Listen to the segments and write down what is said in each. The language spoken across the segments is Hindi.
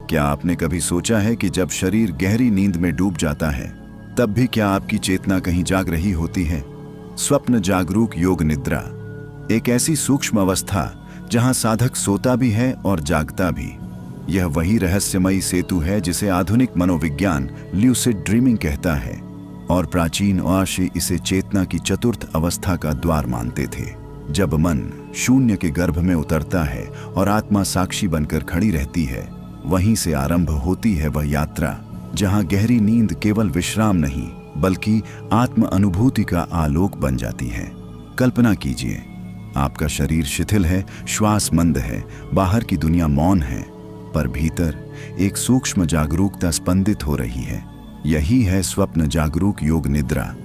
क्या आपने कभी सोचा है कि जब शरीर गहरी नींद में डूब जाता है तब भी क्या आपकी चेतना कहीं जाग रही होती है? स्वप्न जागरूक योग निद्रा एक ऐसी सूक्ष्म अवस्था जहां साधक सोता भी है और जागता भी। यह वही रहस्यमयी सेतु है जिसे आधुनिक मनोविज्ञान ल्यूसिड ड्रीमिंग कहता है और प्राचीन ओशो इसे चेतना की चतुर्थ अवस्था का द्वार मानते थे। जब मन शून्य के गर्भ में उतरता है और आत्मा साक्षी बनकर खड़ी रहती है, वहीं से आरंभ होती है वह यात्रा जहां गहरी नींद केवल विश्राम नहीं बल्कि आत्म अनुभूति का आलोक बन जाती है। कल्पना कीजिए, आपका शरीर शिथिल है, श्वास मंद है, बाहर की दुनिया मौन है, पर भीतर एक सूक्ष्म जागरूकता स्पंदित हो रही है। यही है स्वप्न जागरूक योग निद्रा।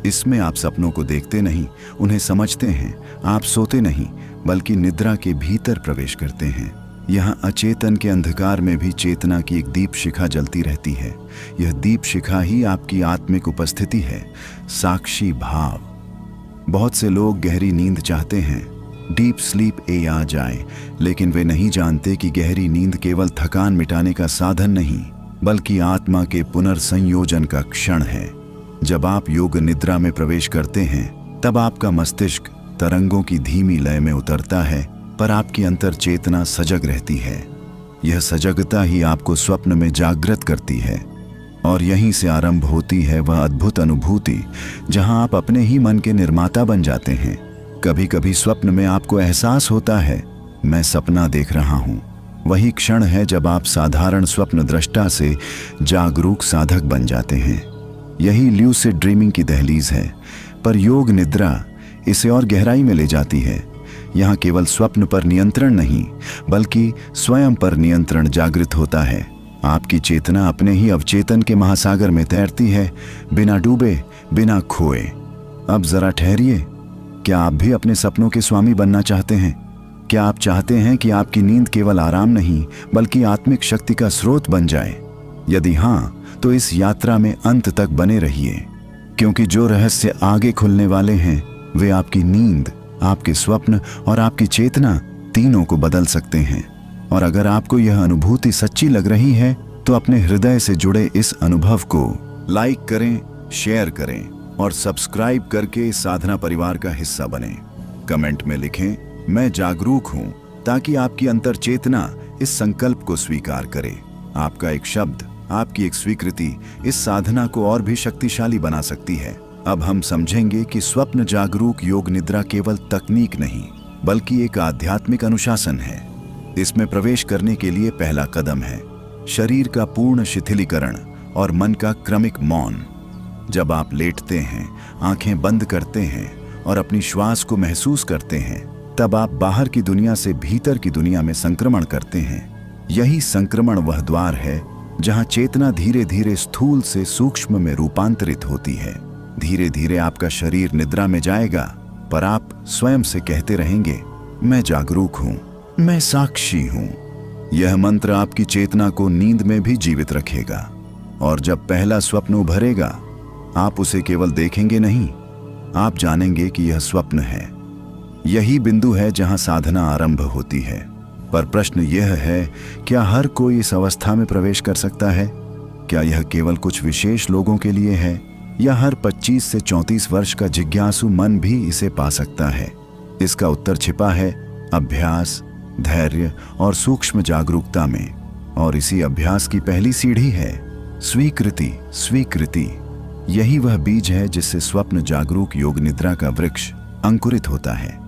इसमें आप सपनों को देखते नहीं, उन्हें समझते हैं। आप सोते नहीं बल्कि निद्रा के भीतर प्रवेश करते हैं। यहाँ अचेतन के अंधकार में भी चेतना की एक दीप शिखा जलती रहती है। यह दीप शिखा ही आपकी आत्मिक उपस्थिति है, साक्षी भाव। बहुत से लोग गहरी नींद चाहते हैं, डीप स्लीप आ जाए, लेकिन वे नहीं जानते कि गहरी नींद केवल थकान मिटाने का साधन नहीं बल्कि आत्मा के पुनर्संयोजन का क्षण है। जब आप योग निद्रा में प्रवेश करते हैं तब आपका मस्तिष्क तरंगों की धीमी लय में उतरता है, पर आपकी अंतर चेतना सजग रहती है। यह सजगता ही आपको स्वप्न में जागृत करती है और यहीं से आरंभ होती है वह अद्भुत अनुभूति जहां आप अपने ही मन के निर्माता बन जाते हैं। कभी कभी स्वप्न में आपको एहसास होता है, मैं सपना देख रहा हूं। वही क्षण है जब आप साधारण स्वप्न दृष्टा से जागरूक साधक बन जाते हैं। यही ल्यूसिड ड्रीमिंग की दहलीज है, पर योग निद्रा इसे और गहराई में ले जाती है। यहाँ केवल स्वप्न पर नियंत्रण नहीं बल्कि स्वयं पर नियंत्रण जागृत होता है। आपकी चेतना अपने ही अवचेतन के महासागर में तैरती है, बिना डूबे, बिना खोए। अब जरा ठहरिए, क्या आप भी अपने सपनों के स्वामी बनना चाहते हैं? क्या आप चाहते हैं कि आपकी नींद केवल आराम नहीं बल्कि आत्मिक शक्ति का स्रोत बन जाए? यदि हाँ, तो इस यात्रा में अंत तक बने रहिए, क्योंकि जो रहस्य आगे खुलने वाले हैं वे आपकी नींद, आपके स्वप्न और आपकी चेतना तीनों को बदल सकते हैं। और अगर आपको यह अनुभूति सच्ची लग रही है तो अपने हृदय से जुड़े इस अनुभव को लाइक करें, शेयर करें और सब्सक्राइब करके इस साधना परिवार का हिस्सा बनें। कमेंट में लिखें, मैं जागरूक हूं, ताकि आपकी अंतर चेतना इस संकल्प को स्वीकार करे। आपका एक शब्द, आपकी एक स्वीकृति इस साधना को और भी शक्तिशाली बना सकती है। अब हम समझेंगे कि स्वप्न जागरूक योग निद्रा केवल तकनीक नहीं बल्कि एक आध्यात्मिक अनुशासन है। इसमें प्रवेश करने के लिए पहला कदम है शरीर का पूर्ण शिथिलीकरण और मन का क्रमिक मौन। जब आप लेटते हैं, आंखें बंद करते हैं और अपनी श्वास को महसूस करते हैं, तब आप बाहर की दुनिया से भीतर की दुनिया में संक्रमण करते हैं। यही संक्रमण वह द्वार है जहां चेतना धीरे धीरे स्थूल से सूक्ष्म में रूपांतरित होती है। धीरे धीरे आपका शरीर निद्रा में जाएगा, पर आप स्वयं से कहते रहेंगे, मैं जागरूक हूं, मैं साक्षी हूं। यह मंत्र आपकी चेतना को नींद में भी जीवित रखेगा और जब पहला स्वप्न उभरेगा, आप उसे केवल देखेंगे नहीं, आप जानेंगे कि यह स्वप्न है। यही बिंदु है जहां साधना आरंभ होती है। पर प्रश्न यह है, क्या हर कोई इस अवस्था में प्रवेश कर सकता है? क्या यह केवल कुछ विशेष लोगों के लिए है या हर 25 से 34 वर्ष का जिज्ञासु मन भी इसे पा सकता है? इसका उत्तर छिपा है अभ्यास, धैर्य और सूक्ष्म जागरूकता में। और इसी अभ्यास की पहली सीढ़ी है स्वीकृति। स्वीकृति यही वह बीज है जिससे स्वप्न जागरूक योग निद्रा का वृक्ष अंकुरित होता है।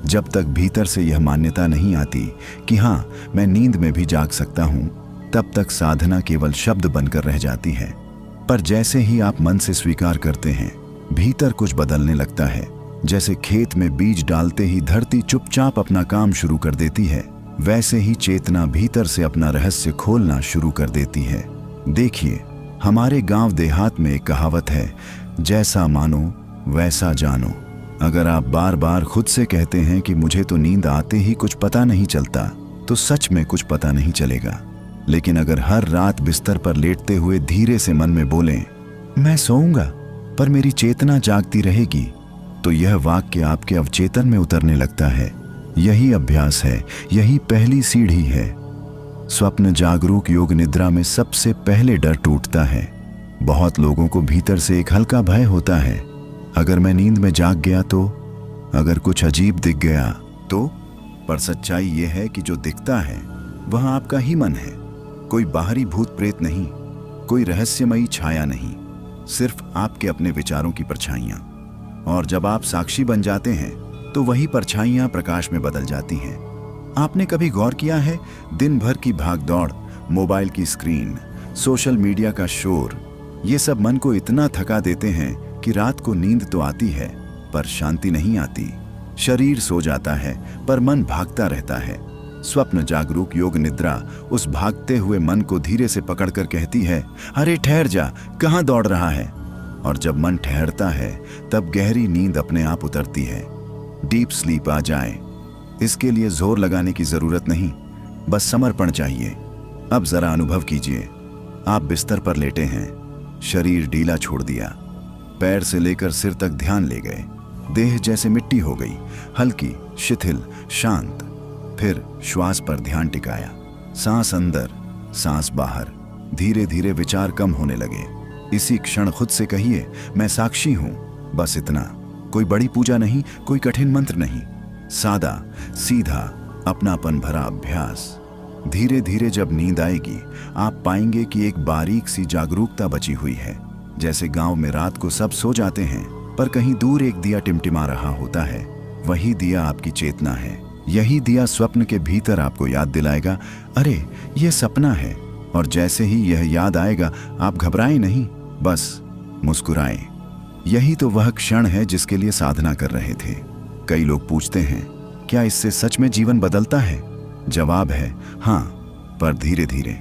जब तक भीतर से यह मान्यता नहीं आती कि हाँ, मैं नींद में भी जाग सकता हूं, तब तक साधना केवल शब्द बनकर रह जाती है। पर जैसे ही आप मन से स्वीकार करते हैं, भीतर कुछ बदलने लगता है। जैसे खेत में बीज डालते ही धरती चुपचाप अपना काम शुरू कर देती है, वैसे ही चेतना भीतर से अपना रहस्य खोलना शुरू कर देती है। देखिए, हमारे गांव देहात में एक कहावत है, जैसा मानो वैसा जानो। अगर आप बार बार खुद से कहते हैं कि मुझे तो नींद आते ही कुछ पता नहीं चलता, तो सच में कुछ पता नहीं चलेगा। लेकिन अगर हर रात बिस्तर पर लेटते हुए धीरे से मन में बोलें, मैं सोऊंगा पर मेरी चेतना जागती रहेगी, तो यह वाक्य आपके अवचेतन में उतरने लगता है। यही अभ्यास है, यही पहली सीढ़ी है। स्वप्न जागरूक योग निद्रा में सबसे पहले डर टूटता है। बहुत लोगों को भीतर से एक हल्का भय होता है, अगर मैं नींद में जाग गया तो, अगर कुछ अजीब दिख गया तो। पर सच्चाई यह है कि जो दिखता है वह आपका ही मन है, कोई बाहरी भूत प्रेत नहीं, कोई रहस्यमयी छाया नहीं, सिर्फ आपके अपने विचारों की परछाइयां। और जब आप साक्षी बन जाते हैं तो वही परछाइयां प्रकाश में बदल जाती हैं। आपने कभी गौर किया है, दिन भर की भागदौड़, मोबाइल की स्क्रीन, सोशल मीडिया का शोर, ये सब मन को इतना थका देते हैं कि रात को नींद तो आती है पर शांति नहीं आती। शरीर सो जाता है पर मन भागता रहता है। स्वप्न जागरूक योग निद्रा उस भागते हुए मन को धीरे से पकड़कर कहती है, अरे ठहर जा, कहाँ दौड़ रहा है। और जब मन ठहरता है तब गहरी नींद अपने आप उतरती है, डीप स्लीप आ जाए। इसके लिए जोर लगाने की जरूरत नहीं, बस समर्पण चाहिए। अब जरा अनुभव कीजिए, आप बिस्तर पर लेटे हैं, शरीर ढीला छोड़ दिया, पैर से लेकर सिर तक ध्यान ले गए, देह जैसे मिट्टी हो गई, हल्की, शिथिल, शांत। फिर श्वास पर ध्यान टिकाया, सांस अंदर, सांस बाहर। धीरे धीरे विचार कम होने लगे। इसी क्षण खुद से कहिए, मैं साक्षी हूं, बस इतना। कोई बड़ी पूजा नहीं, कोई कठिन मंत्र नहीं, सादा, सीधा, अपनापन भरा अभ्यास। धीरे धीरे जब नींद आएगी आप पाएंगे कि एक बारीक सी जागरूकता बची हुई है। जैसे गांव में रात को सब सो जाते हैं पर कहीं दूर एक दिया टिमटिमा रहा होता है, वही दिया आपकी चेतना है। यही दिया स्वप्न के भीतर आपको याद दिलाएगा, अरे यह सपना है। और जैसे ही यह याद आएगा आप घबराएं नहीं, बस मुस्कुराएं। यही तो वह क्षण है जिसके लिए साधना कर रहे थे। कई लोग पूछते हैं, क्या इससे सच में जीवन बदलता है? जवाब है हाँ, पर धीरे धीरे।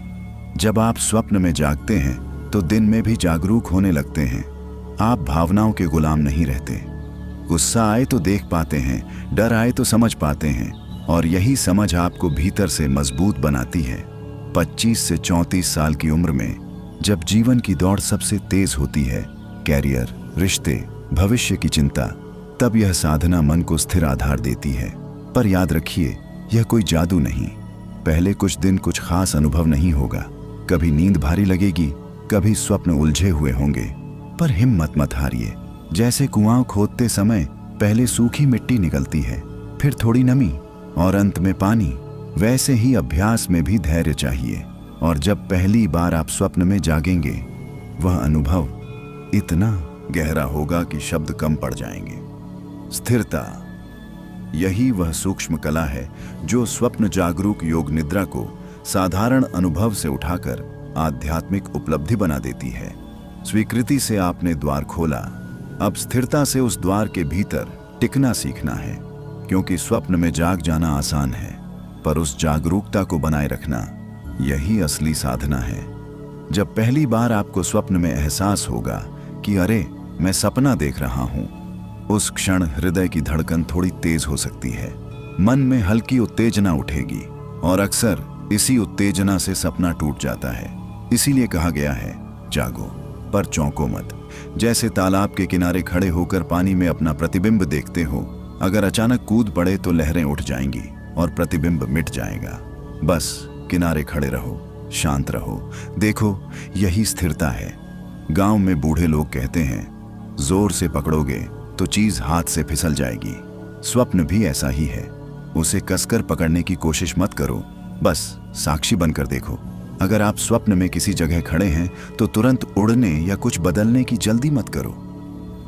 जब आप स्वप्न में जागते हैं तो दिन में भी जागरूक होने लगते हैं। आप भावनाओं के गुलाम नहीं रहते। गुस्सा आए तो देख पाते हैं, डर आए तो समझ पाते हैं, और यही समझ आपको भीतर से मजबूत बनाती है। 25 से 34 साल की उम्र में जब जीवन की दौड़ सबसे तेज होती है, कैरियर, रिश्ते, भविष्य की चिंता, तब यह साधना मन को स्थिर आधार देती है। पर याद रखिए, यह कोई जादू नहीं। पहले कुछ दिन कुछ खास अनुभव नहीं होगा, कभी नींद भारी लगेगी, कभी स्वप्न उलझे हुए होंगे, पर हिम्मत मत हारिए। जैसे कुआं खोदते समय पहले सूखी मिट्टी निकलती है, फिर थोड़ी नमी और अंत में पानी, वैसे ही अभ्यास में भी धैर्य चाहिए। और जब पहली बार आप स्वप्न में जागेंगे, वह अनुभव इतना गहरा होगा कि शब्द कम पड़ जाएंगे। स्थिरता, यही वह सूक्ष्म कला है जो स्वप्न जागरूक योग निद्रा को साधारण अनुभव से उठाकर आध्यात्मिक उपलब्धि बना देती है। स्वीकृति से आपने द्वार खोला, अब स्थिरता से उस द्वार के भीतर टिकना सीखना है। क्योंकि स्वप्न में जाग जाना आसान है, पर उस जागरूकता को बनाए रखना यही असली साधना है। जब पहली बार आपको स्वप्न में एहसास होगा कि अरे मैं सपना देख रहा हूं, उस क्षण हृदय की धड़कन थोड़ी तेज हो सकती है, मन में हल्की उत्तेजना उठेगी, और अक्सर इसी उत्तेजना से सपना टूट जाता है। इसीलिए कहा गया है, जागो पर चौंको मत। जैसे तालाब के किनारे खड़े होकर पानी में अपना प्रतिबिंब देखते हो, अगर अचानक कूद पड़े तो लहरें उठ जाएंगी और प्रतिबिंब मिट जाएगा। बस किनारे खड़े रहो, शांत रहो, देखो, यही स्थिरता है। गांव में बूढ़े लोग कहते हैं, जोर से पकड़ोगे तो चीज हाथ से फिसल जाएगी। स्वप्न भी ऐसा ही है, उसे कसकर पकड़ने की कोशिश मत करो, बस साक्षी बनकर देखो। अगर आप स्वप्न में किसी जगह खड़े हैं तो तुरंत उड़ने या कुछ बदलने की जल्दी मत करो।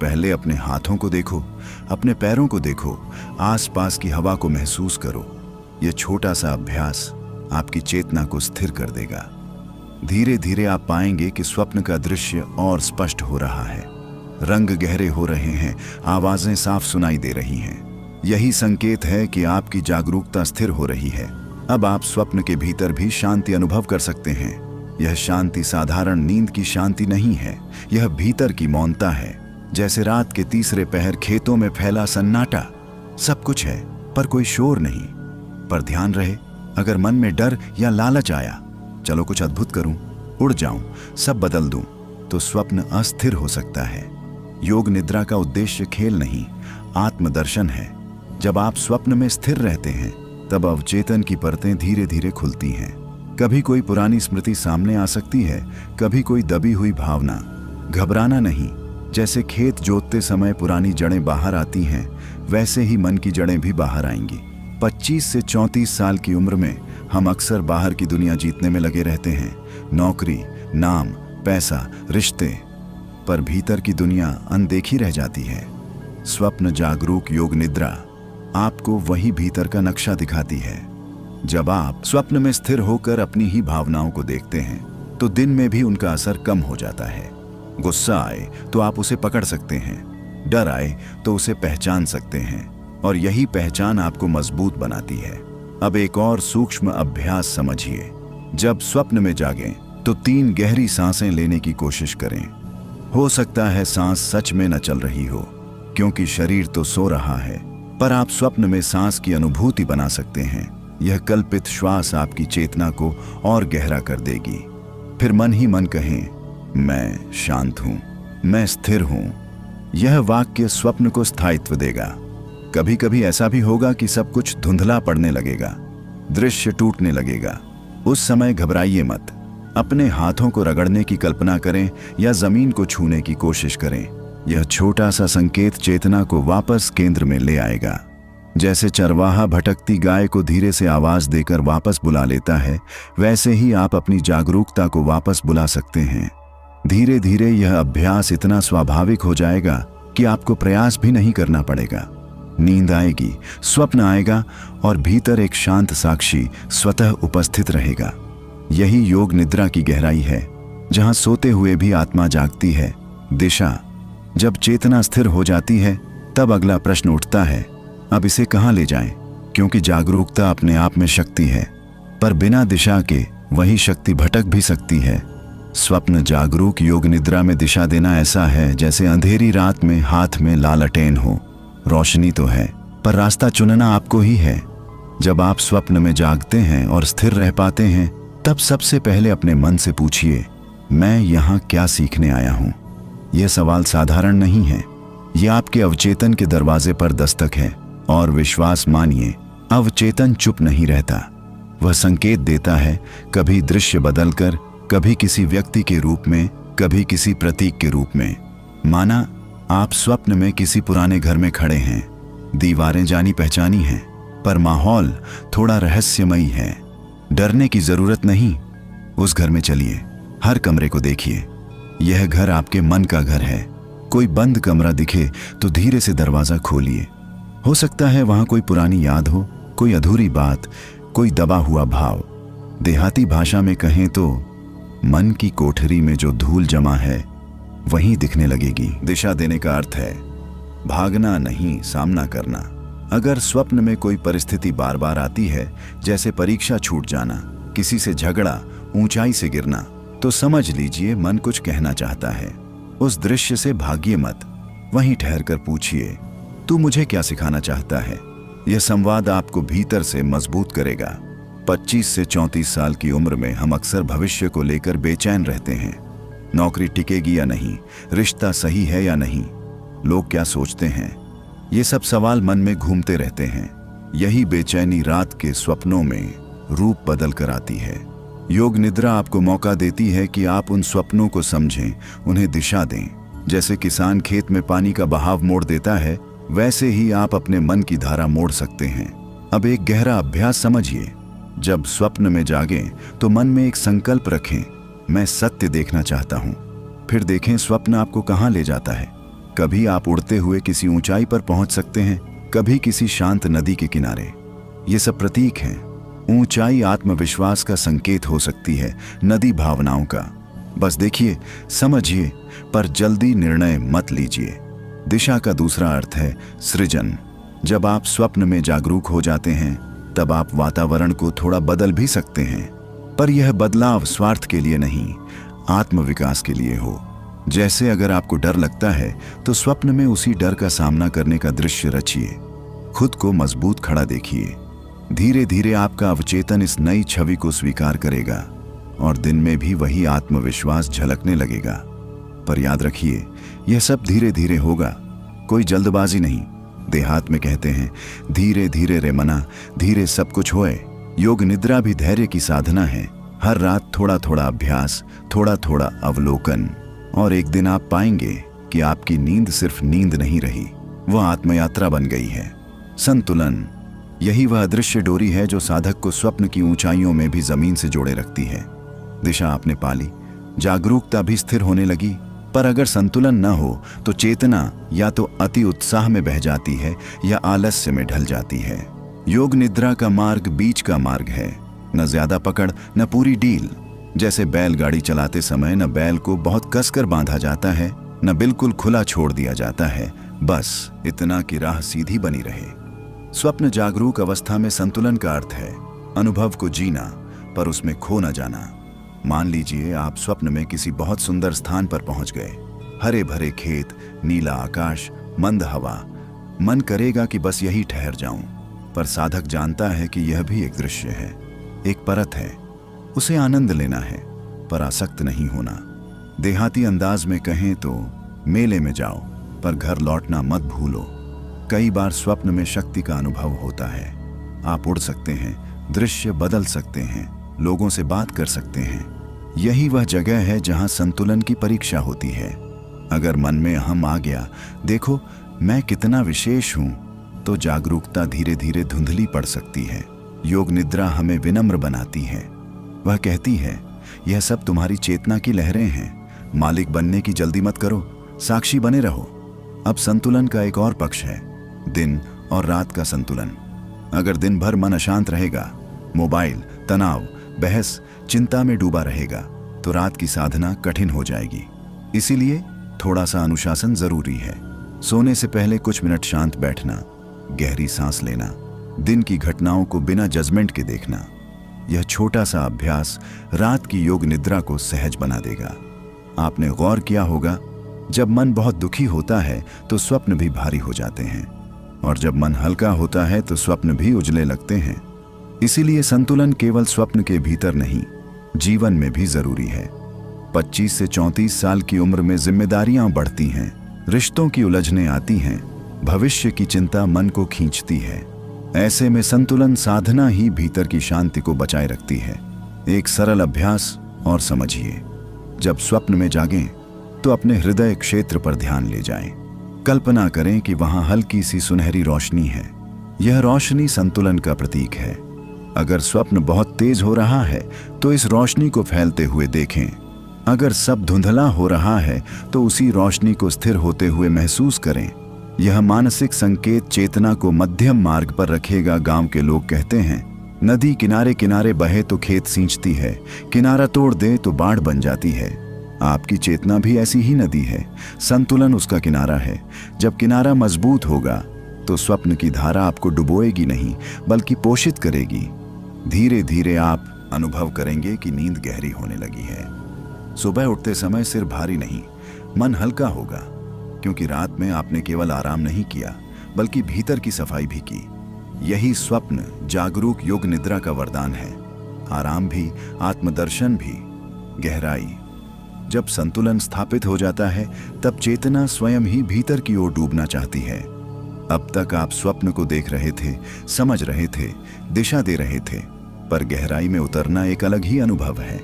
पहले अपने हाथों को देखो, अपने पैरों को देखो, आसपास की हवा को महसूस करो। यह छोटा सा अभ्यास आपकी चेतना को स्थिर कर देगा। धीरे धीरे आप पाएंगे कि स्वप्न का दृश्य और स्पष्ट हो रहा है, रंग गहरे हो रहे हैं, आवाजें साफ सुनाई दे रही हैं। यही संकेत है कि आपकी जागरूकता स्थिर हो रही है। अब आप स्वप्न के भीतर भी शांति अनुभव कर सकते हैं। यह शांति साधारण नींद की शांति नहीं है, यह भीतर की मौनता है। जैसे रात के तीसरे पहर खेतों में फैला सन्नाटा, सब कुछ है पर कोई शोर नहीं। पर ध्यान रहे, अगर मन में डर या लालच आया, चलो कुछ अद्भुत करूं, उड़ जाऊं, सब बदल दूं, तो स्वप्न अस्थिर हो सकता है। योग निद्रा का उद्देश्य खेल नहीं, आत्मदर्शन है। जब आप स्वप्न में स्थिर रहते हैं तब अवचेतन की परतें धीरे धीरे खुलती हैं। कभी कोई पुरानी स्मृति सामने आ सकती है, कभी कोई दबी हुई भावना। घबराना नहीं। जैसे खेत जोतते समय पुरानी जड़ें बाहर आती हैं, वैसे ही मन की जड़ें भी बाहर आएंगी। 25 से 34 साल की उम्र में हम अक्सर बाहर की दुनिया जीतने में लगे रहते हैं, नौकरी, नाम, पैसा, रिश्ते, पर भीतर की दुनिया अनदेखी रह जाती है। स्वप्न जागरूक योग निद्रा आपको वही भीतर का नक्शा दिखाती है। जब आप स्वप्न में स्थिर होकर अपनी ही भावनाओं को देखते हैं तो दिन में भी उनका असर कम हो जाता है। गुस्सा आए तो आप उसे पकड़ सकते हैं, डर आए तो उसे पहचान सकते हैं, और यही पहचान आपको मजबूत बनाती है। अब एक और सूक्ष्म अभ्यास समझिए। जब स्वप्न में जागें तो 3 गहरी सांसें लेने की कोशिश करें। हो सकता है सांस सच में न चल रही हो, क्योंकि शरीर तो सो रहा है, पर आप स्वप्न में सांस की अनुभूति बना सकते हैं। यह कल्पित श्वास आपकी चेतना को और गहरा कर देगी। फिर मन ही मन कहें, मैं शांत हूं, मैं स्थिर हूं। यह वाक्य स्वप्न को स्थायित्व देगा। कभी कभी ऐसा भी होगा कि सब कुछ धुंधला पड़ने लगेगा, दृश्य टूटने लगेगा। उस समय घबराइए मत। अपने हाथों को रगड़ने की कल्पना करें या जमीन को छूने की कोशिश करें। यह छोटा सा संकेत चेतना को वापस केंद्र में ले आएगा। जैसे चरवाहा भटकती गाय को धीरे से आवाज देकर वापस बुला लेता है, वैसे ही आप अपनी जागरूकता को वापस बुला सकते हैं। धीरे धीरे यह अभ्यास इतना स्वाभाविक हो जाएगा कि आपको प्रयास भी नहीं करना पड़ेगा। नींद आएगी, स्वप्न आएगा, और भीतर एक शांत साक्षी स्वतः उपस्थित रहेगा। यही योग निद्रा की गहराई है, जहां सोते हुए भी आत्मा जागती है। दिशा। जब चेतना स्थिर हो जाती है, तब अगला प्रश्न उठता है, अब इसे कहां ले जाएं? क्योंकि जागरूकता अपने आप में शक्ति है, पर बिना दिशा के वही शक्ति भटक भी सकती है। स्वप्न जागरूक योग निद्रा में दिशा देना ऐसा है जैसे अंधेरी रात में हाथ में लालटेन हो। रोशनी तो है, पर रास्ता चुनना आपको ही है। जब आप स्वप्न में जागते हैं और स्थिर रह पाते हैं, तब सबसे पहले अपने मन से पूछिए, मैं यहाँ क्या सीखने आया हूँ? यह सवाल साधारण नहीं है, यह आपके अवचेतन के दरवाजे पर दस्तक है। और विश्वास मानिए, अवचेतन चुप नहीं रहता। वह संकेत देता है, कभी दृश्य बदलकर, कभी किसी व्यक्ति के रूप में, कभी किसी प्रतीक के रूप में। माना आप स्वप्न में किसी पुराने घर में खड़े हैं। दीवारें जानी पहचानी हैं, पर माहौल थोड़ा रहस्यमयी है। डरने की जरूरत नहीं। उस घर में चलिए, हर कमरे को देखिए। यह घर आपके मन का घर है। कोई बंद कमरा दिखे तो धीरे से दरवाजा खोलिए। हो सकता है वहां कोई पुरानी याद हो, कोई अधूरी बात, कोई दबा हुआ भाव। देहाती भाषा में कहें तो मन की कोठरी में जो धूल जमा है वहीं दिखने लगेगी। दिशा देने का अर्थ है भागना नहीं, सामना करना। अगर स्वप्न में कोई परिस्थिति बार बार आती है, जैसे परीक्षा छूट जाना, किसी से झगड़ा, ऊंचाई से गिरना, तो समझ लीजिए मन कुछ कहना चाहता है। उस दृश्य से भागिए मत, वहीं ठहरकर पूछिए, तू मुझे क्या सिखाना चाहता है? यह संवाद आपको भीतर से मजबूत करेगा। 25 से 34 साल की उम्र में हम अक्सर भविष्य को लेकर बेचैन रहते हैं। नौकरी टिकेगी या नहीं, रिश्ता सही है या नहीं, लोग क्या सोचते हैं, ये सब सवाल मन में घूमते रहते हैं। यही बेचैनी रात के स्वप्नों में रूप बदल कर आती है। योग निद्रा आपको मौका देती है कि आप उन स्वप्नों को समझें, उन्हें दिशा दें। जैसे किसान खेत में पानी का बहाव मोड़ देता है, वैसे ही आप अपने मन की धारा मोड़ सकते हैं। अब एक गहरा अभ्यास समझिए। जब स्वप्न में जागें तो मन में एक संकल्प रखें, मैं सत्य देखना चाहता हूं। फिर देखें स्वप्न आपको कहां ले जाता है। कभी आप उड़ते हुए किसी ऊंचाई पर पहुंच सकते हैं, कभी किसी शांत नदी के किनारे। ये सब प्रतीक हैं। ऊंचाई आत्मविश्वास का संकेत हो सकती है, नदी भावनाओं का। बस देखिए, समझिए, पर जल्दी निर्णय मत लीजिए। दिशा का दूसरा अर्थ है सृजन। जब आप स्वप्न में जागरूक हो जाते हैं, तब आप वातावरण को थोड़ा बदल भी सकते हैं, पर यह बदलाव स्वार्थ के लिए नहीं, आत्मविकास के लिए हो। जैसे अगर आपको डर लगता है तो स्वप्न में उसी डर का सामना करने का दृश्य रचिए। खुद को मजबूत खड़ा देखिए। धीरे धीरे आपका अवचेतन इस नई छवि को स्वीकार करेगा और दिन में भी वही आत्मविश्वास झलकने लगेगा। पर याद रखिए, यह सब धीरे धीरे होगा, कोई जल्दबाजी नहीं। देहात में कहते हैं, धीरे धीरे रे मना, धीरे सब कुछ होए। योग निद्रा भी धैर्य की साधना है। हर रात थोड़ा थोड़ा अभ्यास, थोड़ा थोड़ा अवलोकन, और एक दिन आप पाएंगे कि आपकी नींद सिर्फ नींद नहीं रही, वह आत्मयात्रा बन गई है। संतुलन, यही वह अदृश्य डोरी है जो साधक को स्वप्न की ऊंचाइयों में भी जमीन से जोड़े रखती है। दिशा आपने पाली, जागरूकता भी स्थिर होने लगी, पर अगर संतुलन न हो तो चेतना या तो अति उत्साह में बह जाती है या आलस्य में ढल जाती है। योग निद्रा का मार्ग बीच का मार्ग है, न ज्यादा पकड़ न पूरी डील। जैसे बैलगाड़ी चलाते समय न बैल को बहुत कसकर बांधा जाता है, न बिल्कुल खुला छोड़ दिया जाता है, बस इतना कि राह सीधी बनी रहे। स्वप्न जागरूक अवस्था में संतुलन का अर्थ है अनुभव को जीना पर उसमें खो न जाना। मान लीजिए आप स्वप्न में किसी बहुत सुंदर स्थान पर पहुंच गए, हरे भरे खेत, नीला आकाश, मंद हवा। मन करेगा कि बस यही ठहर जाऊं, पर साधक जानता है कि यह भी एक दृश्य है, एक परत है, उसे आनंद लेना है पर आसक्त नहीं होना। देहाती अंदाज में कहें तो मेले में जाओ पर घर लौटना मत भूलो। कई बार स्वप्न में शक्ति का अनुभव होता है, आप उड़ सकते हैं, दृश्य बदल सकते हैं, लोगों से बात कर सकते हैं। यही वह जगह है जहां संतुलन की परीक्षा होती है। अगर मन में अहम आ गया, देखो मैं कितना विशेष हूं, तो जागरूकता धीरे धीरे धुंधली पड़ सकती है। योग निद्रा हमें विनम्र बनाती है। वह कहती है यह सब तुम्हारी चेतना की लहरें हैं, मालिक बनने की जल्दी मत करो, साक्षी बने रहो। अब संतुलन का एक और पक्ष है, दिन और रात का संतुलन। अगर दिन भर मन अशांत रहेगा, मोबाइल, तनाव, बहस, चिंता में डूबा रहेगा, तो रात की साधना कठिन हो जाएगी। इसीलिए थोड़ा सा अनुशासन जरूरी है। सोने से पहले कुछ मिनट शांत बैठना, गहरी सांस लेना, दिन की घटनाओं को बिना जजमेंट के देखना। यह छोटा सा अभ्यास रात की योग निद्रा को सहज बना देगा। आपने गौर किया होगा, जब मन बहुत दुखी होता है तो स्वप्न भी भारी हो जाते हैं, और जब मन हल्का होता है तो स्वप्न भी उजले लगते हैं। इसीलिए संतुलन केवल स्वप्न के भीतर नहीं, जीवन में भी जरूरी है। 25 से 34 साल की उम्र में जिम्मेदारियां बढ़ती हैं, रिश्तों की उलझनें आती हैं, भविष्य की चिंता मन को खींचती है। ऐसे में संतुलन साधना ही भीतर की शांति को बचाए रखती है। एक सरल अभ्यास और समझिए, जब स्वप्न में जागें तो अपने हृदय क्षेत्र पर ध्यान ले जाएं। कल्पना करें कि वहां हल्की सी सुनहरी रोशनी है। यह रोशनी संतुलन का प्रतीक है। अगर स्वप्न बहुत तेज हो रहा है तो इस रोशनी को फैलते हुए देखें। अगर सब धुंधला हो रहा है तो उसी रोशनी को स्थिर होते हुए महसूस करें। यह मानसिक संकेत चेतना को मध्यम मार्ग पर रखेगा। गांव के लोग कहते हैं, नदी किनारे किनारे बहे तो खेत सींचती है, किनारा तोड़ दे तो बाढ़ बन जाती है। आपकी चेतना भी ऐसी ही नदी है, संतुलन उसका किनारा है। जब किनारा मजबूत होगा तो स्वप्न की धारा आपको डुबोएगी नहीं, बल्कि पोषित करेगी। धीरे धीरे आप अनुभव करेंगे कि नींद गहरी होने लगी है। सुबह उठते समय सिर भारी नहीं, मन हल्का होगा, क्योंकि रात में आपने केवल आराम नहीं किया बल्कि भीतर की सफाई भी की। यही स्वप्न जागरूक योग निद्रा का वरदान है। आराम भी, आत्मदर्शन भी, गहराई। जब संतुलन स्थापित हो जाता है तब चेतना स्वयं ही भीतर की ओर डूबना चाहती है। अब तक आप स्वप्न को देख रहे थे, समझ रहे थे, दिशा दे रहे थे, पर गहराई में उतरना एक अलग ही अनुभव है।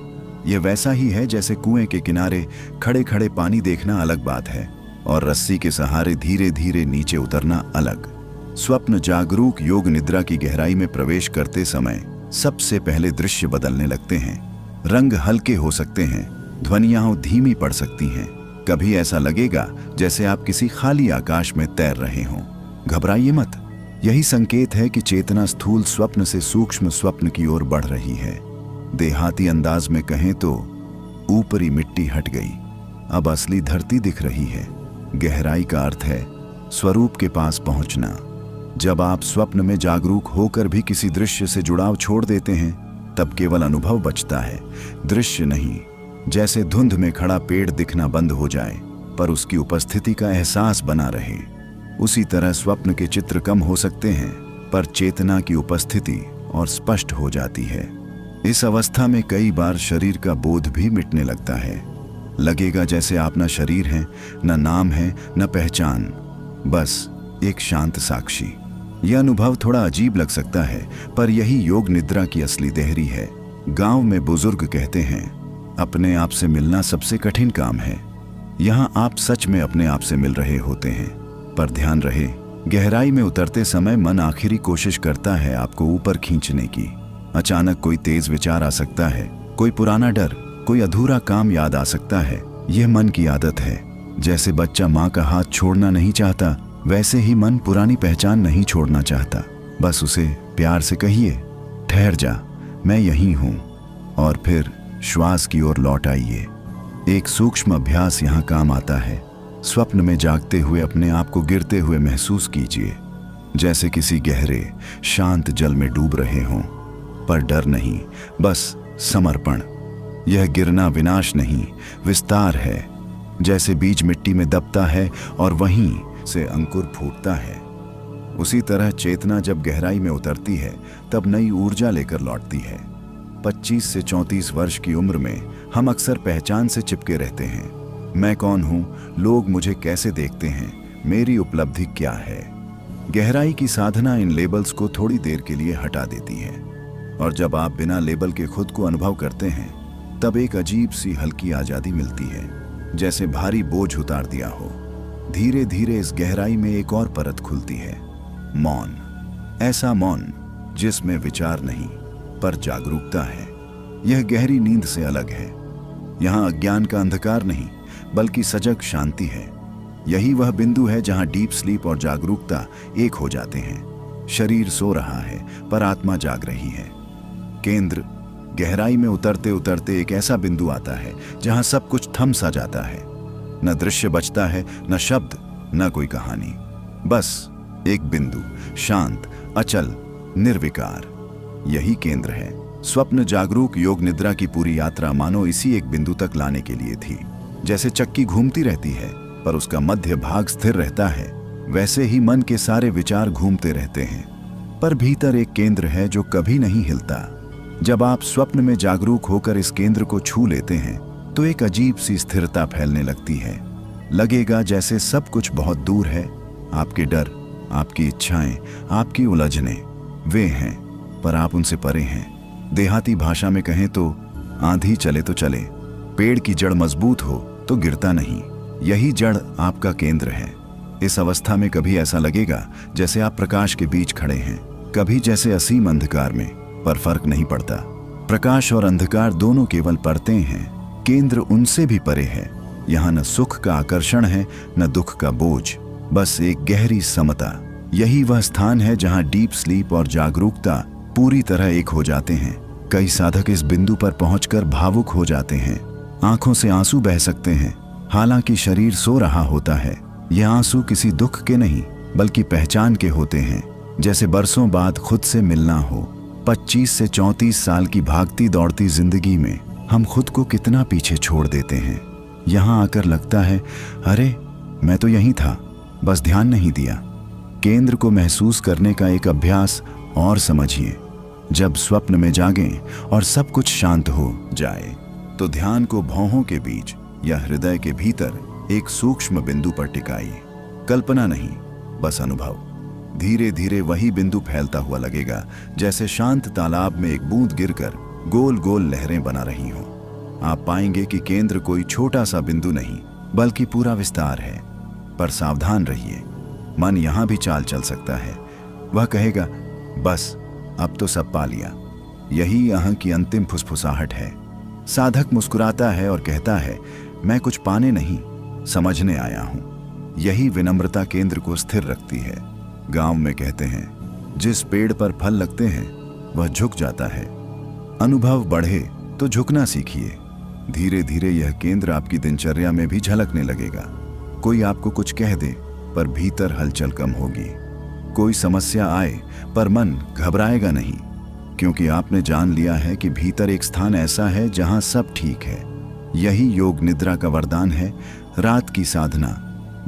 यह वैसा ही है जैसे कुएं के किनारे खड़े खड़े पानी देखना अलग बात है और रस्सी के सहारे धीरे धीरे नीचे उतरना अलग। स्वप्न जागरूक योग निद्रा की गहराई में प्रवेश करते समय सबसे पहले दृश्य बदलने लगते हैं। रंग हल्के हो सकते हैं, ध्वनियां धीमी पड़ सकती हैं। कभी ऐसा लगेगा जैसे आप किसी खाली आकाश में तैर रहे हों। घबराइए मत, यही संकेत है कि चेतना स्थूल स्वप्न से सूक्ष्म स्वप्न की ओर बढ़ रही है। देहाती अंदाज में कहें तो ऊपरी मिट्टी हट गई, अब असली धरती दिख रही है। गहराई का अर्थ है स्वरूप के पास पहुंचना। जब आप स्वप्न में जागरूक होकर भी किसी दृश्य से जुड़ाव छोड़ देते हैं तब केवल अनुभव बचता है, दृश्य नहीं। जैसे धुंध में खड़ा पेड़ दिखना बंद हो जाए पर उसकी उपस्थिति का एहसास बना रहे, उसी तरह स्वप्न के चित्र कम हो सकते हैं पर चेतना की उपस्थिति और स्पष्ट हो जाती है। इस अवस्था में कई बार शरीर का बोध भी मिटने लगता है। लगेगा जैसे आप न शरीर हैं, न नाम है, न पहचान, बस एक शांत साक्षी। यह अनुभव थोड़ा अजीब लग सकता है पर यही योग निद्रा की असली देहरी है। गांव में बुजुर्ग कहते हैं, अपने आप से मिलना सबसे कठिन काम है। यहाँ आप सच में अपने आप से मिल रहे होते हैं। पर ध्यान रहे, गहराई में उतरते समय मन आखिरी कोशिश करता है आपको ऊपर खींचने की। अचानक कोई तेज विचार आ सकता है, कोई पुराना डर, कोई अधूरा काम याद आ सकता है। यह मन की आदत है। जैसे बच्चा माँ का हाथ छोड़ना नहीं चाहता, वैसे ही मन पुरानी पहचान नहीं छोड़ना चाहता। बस उसे प्यार से कहिए, ठहर जा, मैं यहीं हूं, और फिर श्वास की ओर लौट आइए। एक सूक्ष्म अभ्यास यहाँ काम आता है। स्वप्न में जागते हुए अपने आप को गिरते हुए महसूस कीजिए, जैसे किसी गहरे शांत जल में डूब रहे हों। पर डर नहीं, बस समर्पण। यह गिरना विनाश नहीं, विस्तार है। जैसे बीज मिट्टी में दबता है और वहीं से अंकुर फूटता है, उसी तरह चेतना जब गहराई में उतरती है तब नई ऊर्जा लेकर लौटती है। 25 से 34 वर्ष की उम्र में हम अक्सर पहचान से चिपके रहते हैं। मैं कौन हूं, लोग मुझे कैसे देखते हैं, मेरी उपलब्धि क्या है। गहराई की साधना इन लेबल्स को थोड़ी देर के लिए हटा देती है, और जब आप बिना लेबल के खुद को अनुभव करते हैं तब एक अजीब सी हल्की आजादी मिलती है, जैसे भारी बोझ उतार दिया हो। धीरे धीरे इस गहराई में एक और परत खुलती है, मौन। ऐसा मौन जिसमें विचार नहीं पर जागरूकता है। यह गहरी नींद से अलग है। यहाँ अज्ञान का अंधकार नहीं बल्कि सजग शांति है। यही वह बिंदु है जहाँ डीप स्लीप और जागरूकता एक हो जाते हैं। शरीर सो रहा है पर आत्मा जाग रही है। केंद्र गहराई में उतरते उतरते एक ऐसा बिंदु आता है जहाँ सब कुछ थम सा जाता है। न दृश्य बचता है, न शब्द, न कोई कहानी, बस एक बिंदु, शांत, अचल, निर्विकार। यही केंद्र है। स्वप्न जागरूक योग निद्रा की पूरी यात्रा मानो इसी एक बिंदु तक लाने के लिए थी। जैसे चक्की घूमती रहती है पर उसका मध्य भाग स्थिर रहता है, वैसे ही मन के सारे विचार घूमते रहते हैं, पर भीतर एक केंद्र है जो कभी नहीं हिलता। जब आप स्वप्न में जागरूक होकर इस केंद्र को छू लेते हैं तो एक अजीब सी स्थिरता फैलने लगती है। लगेगा जैसे सब कुछ बहुत दूर है। आपके डर, आपकी इच्छाएं, आपकी उलझने वे हैं, पर आप उनसे परे हैं। देहाती भाषा में कहें तो आंधी चले तो चले, पेड़ की जड़ मजबूत हो तो गिरता नहीं। यही जड़ आपका केंद्र है। इस अवस्था में कभी ऐसा लगेगा जैसे आप प्रकाश के बीच खड़े हैं, कभी जैसे असीम अंधकार में, पर फर्क नहीं पड़ता। प्रकाश और अंधकार दोनों केवल परतें हैं, केंद्र उनसे भी परे है। यहाँ न सुख का आकर्षण है, न दुख का बोझ, बस एक गहरी समता। यही वह स्थान है जहाँ डीप स्लीप और जागरूकता पूरी तरह एक हो जाते हैं। कई साधक इस बिंदु पर पहुंचकर भावुक हो जाते हैं। आंखों से आंसू बह सकते हैं, हालांकि शरीर सो रहा होता है। ये आंसू किसी दुख के नहीं बल्कि पहचान के होते हैं, जैसे बरसों बाद खुद से मिलना हो। 25 से 34 साल की भागती दौड़ती जिंदगी में हम खुद को कितना पीछे छोड़ देते हैं। यहाँ आकर लगता है, अरे मैं तो यहीं था, बस ध्यान नहीं दिया। केंद्र को महसूस करने का एक अभ्यास और समझिए। जब स्वप्न में जागें और सब कुछ शांत हो जाए तो ध्यान को भौहों के बीच या हृदय के भीतर एक सूक्ष्म बिंदु पर टिकाइए। कल्पना नहीं, बस अनुभव। धीरे धीरे वही बिंदु फैलता हुआ लगेगा, जैसे शांत तालाब में एक बूंद गिरकर गोल गोल लहरें बना रही हों। आप पाएंगे कि केंद्र कोई छोटा सा बिंदु नहीं बल्कि पूरा विस्तार है। पर सावधान रहिए, मन यहां भी चाल चल सकता है। वह कहेगा, बस अब तो सब पा लिया। यही अहं की अंतिम फुसफुसाहट है। साधक मुस्कुराता है और कहता है, मैं कुछ पाने नहीं, समझने आया हूं। यही विनम्रता केंद्र को स्थिर रखती है। गांव में कहते हैं, जिस पेड़ पर फल लगते हैं वह झुक जाता है। अनुभव बढ़े तो झुकना सीखिए। धीरे धीरे यह केंद्र आपकी दिनचर्या में भी झलकने लगेगा। कोई आपको कुछ कह दे पर भीतर हलचल कम होगी। कोई समस्या आए पर मन घबराएगा नहीं, क्योंकि आपने जान लिया है कि भीतर एक स्थान ऐसा है जहां सब ठीक है। यही योग निद्रा का वरदान है। रात की साधना,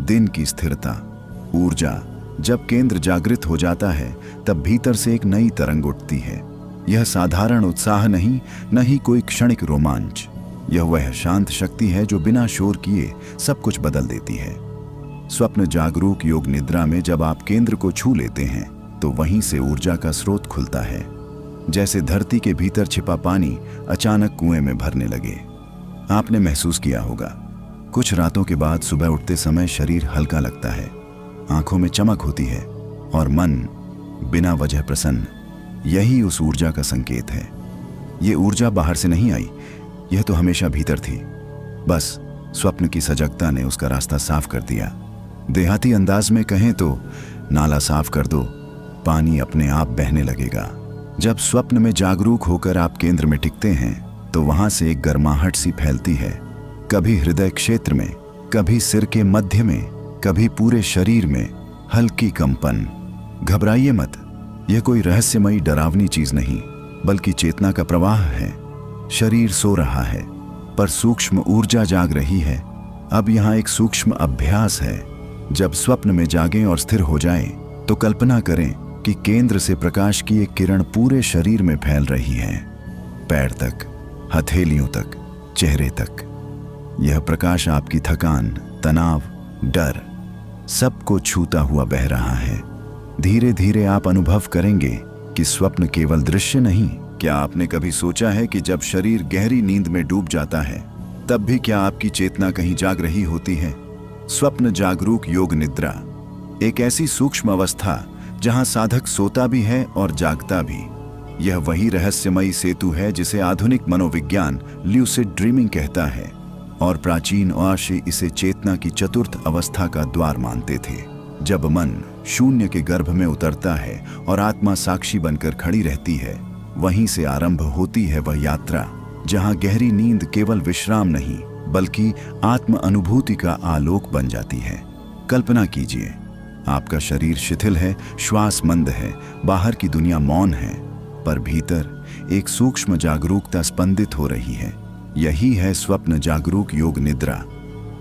दिन की स्थिरता, ऊर्जा। जब केंद्र जागृत हो जाता है तब भीतर से एक नई तरंग उठती है। यह साधारण उत्साह नहीं, न ही कोई क्षणिक रोमांच। यह वह शांत शक्ति है जो बिना शोर किए सब कुछ बदल देती है। स्वप्न जागरूक योग निद्रा में जब आप केंद्र को छू लेते हैं तो वहीं से ऊर्जा का स्रोत खुलता है। जैसे धरती के भीतर छिपा पानी अचानक कुएं में भरने लगे। आपने महसूस किया होगा, कुछ रातों के बाद सुबह उठते समय शरीर हल्का लगता है, आंखों में चमक होती है और मन बिना वजह प्रसन्न। यही उस ऊर्जा का संकेत है। ये ऊर्जा बाहर से नहीं आई, यह तो हमेशा भीतर थी। बस स्वप्न की सजगता ने उसका रास्ता साफ कर दिया। देहाती अंदाज में कहें तो नाला साफ कर दो, पानी अपने आप बहने लगेगा। जब स्वप्न में जागरूक होकर आप केंद्र में टिकते हैं तो वहां से एक गर्माहट सी फैलती है, कभी हृदय क्षेत्र में, कभी सिर के मध्य में, कभी पूरे शरीर में हल्की कंपन। घबराइए मत, यह कोई रहस्यमयी डरावनी चीज नहीं, बल्कि चेतना का प्रवाह है। शरीर सो रहा है पर सूक्ष्म ऊर्जा जाग रही है। अब यहाँ एक सूक्ष्म अभ्यास है। जब स्वप्न में जागें और स्थिर हो जाएं, तो कल्पना करें कि केंद्र से प्रकाश की एक किरण पूरे शरीर में फैल रही है, पैर तक, हथेलियों तक, चेहरे तक। यह प्रकाश आपकी थकान, तनाव, डर सबको छूता हुआ बह रहा है। धीरे धीरे आप अनुभव करेंगे कि स्वप्न केवल दृश्य नहीं। क्या आपने कभी सोचा है कि जब शरीर गहरी नींद में डूब जाता है, तब भी क्या आपकी चेतना कहीं जाग रही होती है? स्वप्न जागरूक योग निद्रा एक ऐसी सूक्ष्म अवस्था जहां साधक सोता भी है और जागता भी। यह वही रहस्यमयी सेतु है जिसे आधुनिक मनोविज्ञान ल्यूसिड ड्रीमिंग कहता है, और प्राचीन ओआशी इसे चेतना की चतुर्थ अवस्था का द्वार मानते थे। जब मन शून्य के गर्भ में उतरता है और आत्मा साक्षी बनकर खड़ी रहती है, वहीं से आरंभ होती है वह यात्रा जहां गहरी नींद केवल विश्राम नहीं बल्कि आत्म अनुभूति का आलोक बन जाती है। कल्पना कीजिए, आपका शरीर शिथिल है, श्वास मंद है, बाहर की दुनिया मौन है, पर भीतर एक सूक्ष्म जागरूकता स्पंदित हो रही है। यही है स्वप्न जागरूक योग निद्रा।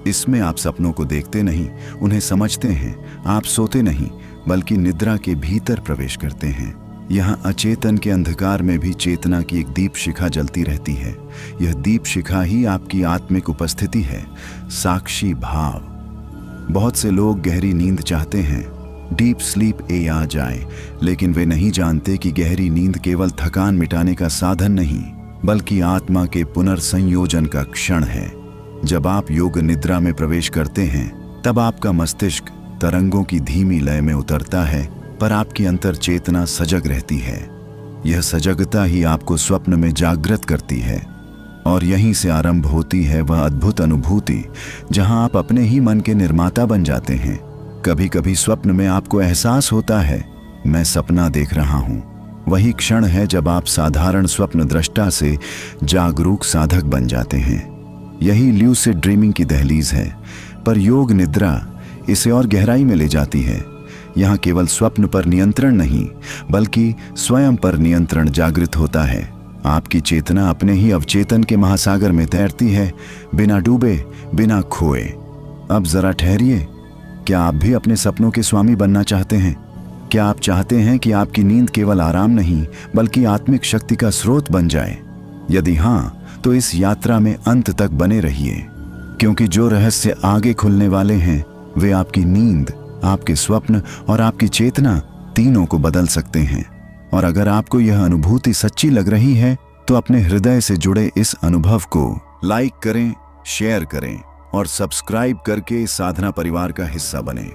इसमें आप सपनों को देखते नहीं, उन्हें समझते हैं। आप सोते नहीं बल्कि निद्रा के भीतर प्रवेश करते हैं। यहाँ अचेतन के अंधकार में भी चेतना की एक दीप शिखा जलती रहती है। यह दीप शिखा ही आपकी आत्मिक उपस्थिति है, साक्षी भाव। बहुत से लोग गहरी नींद चाहते हैं, डीप स्लीप आ जाए, लेकिन वे नहीं जानते कि गहरी नींद केवल थकान मिटाने का साधन नहीं बल्कि आत्मा के पुनर्संयोजन का क्षण है। जब आप योग निद्रा में प्रवेश करते हैं, तब आपका मस्तिष्क तरंगों की धीमी लय में उतरता है, पर आपकी अंतर चेतना सजग रहती है। यह सजगता ही आपको स्वप्न में जागृत करती है, और यहीं से आरंभ होती है वह अद्भुत अनुभूति जहां आप अपने ही मन के निर्माता बन जाते हैं। कभी कभी स्वप्न में आपको एहसास होता है, मैं सपना देख रहा हूं। वही क्षण है जब आप साधारण स्वप्न दृष्टा से जागरूक साधक बन जाते हैं। यही ल्यूसिड ड्रीमिंग की दहलीज है, पर योग निद्रा इसे और गहराई में ले जाती है। यहाँ केवल स्वप्न पर नियंत्रण नहीं बल्कि स्वयं पर नियंत्रण जागृत होता है। आपकी चेतना अपने ही अवचेतन के महासागर में तैरती है, बिना डूबे, बिना खोए। अब जरा ठहरिए, क्या आप भी अपने सपनों के स्वामी बनना चाहते हैं? क्या आप चाहते हैं कि आपकी नींद केवल आराम नहीं बल्कि आत्मिक शक्ति का स्रोत बन जाए? यदि हाँ, तो इस यात्रा में अंत तक बने रहिए, क्योंकि जो रहस्य आगे खुलने वाले हैं वे आपकी नींद, आपके स्वप्न और आपकी चेतना तीनों को बदल सकते हैं। और अगर आपको यह अनुभूति सच्ची लग रही है तो अपने हृदय से जुड़े इस अनुभव को लाइक करें, शेयर करें और सब्सक्राइब करके इस साधना परिवार का हिस्सा बने।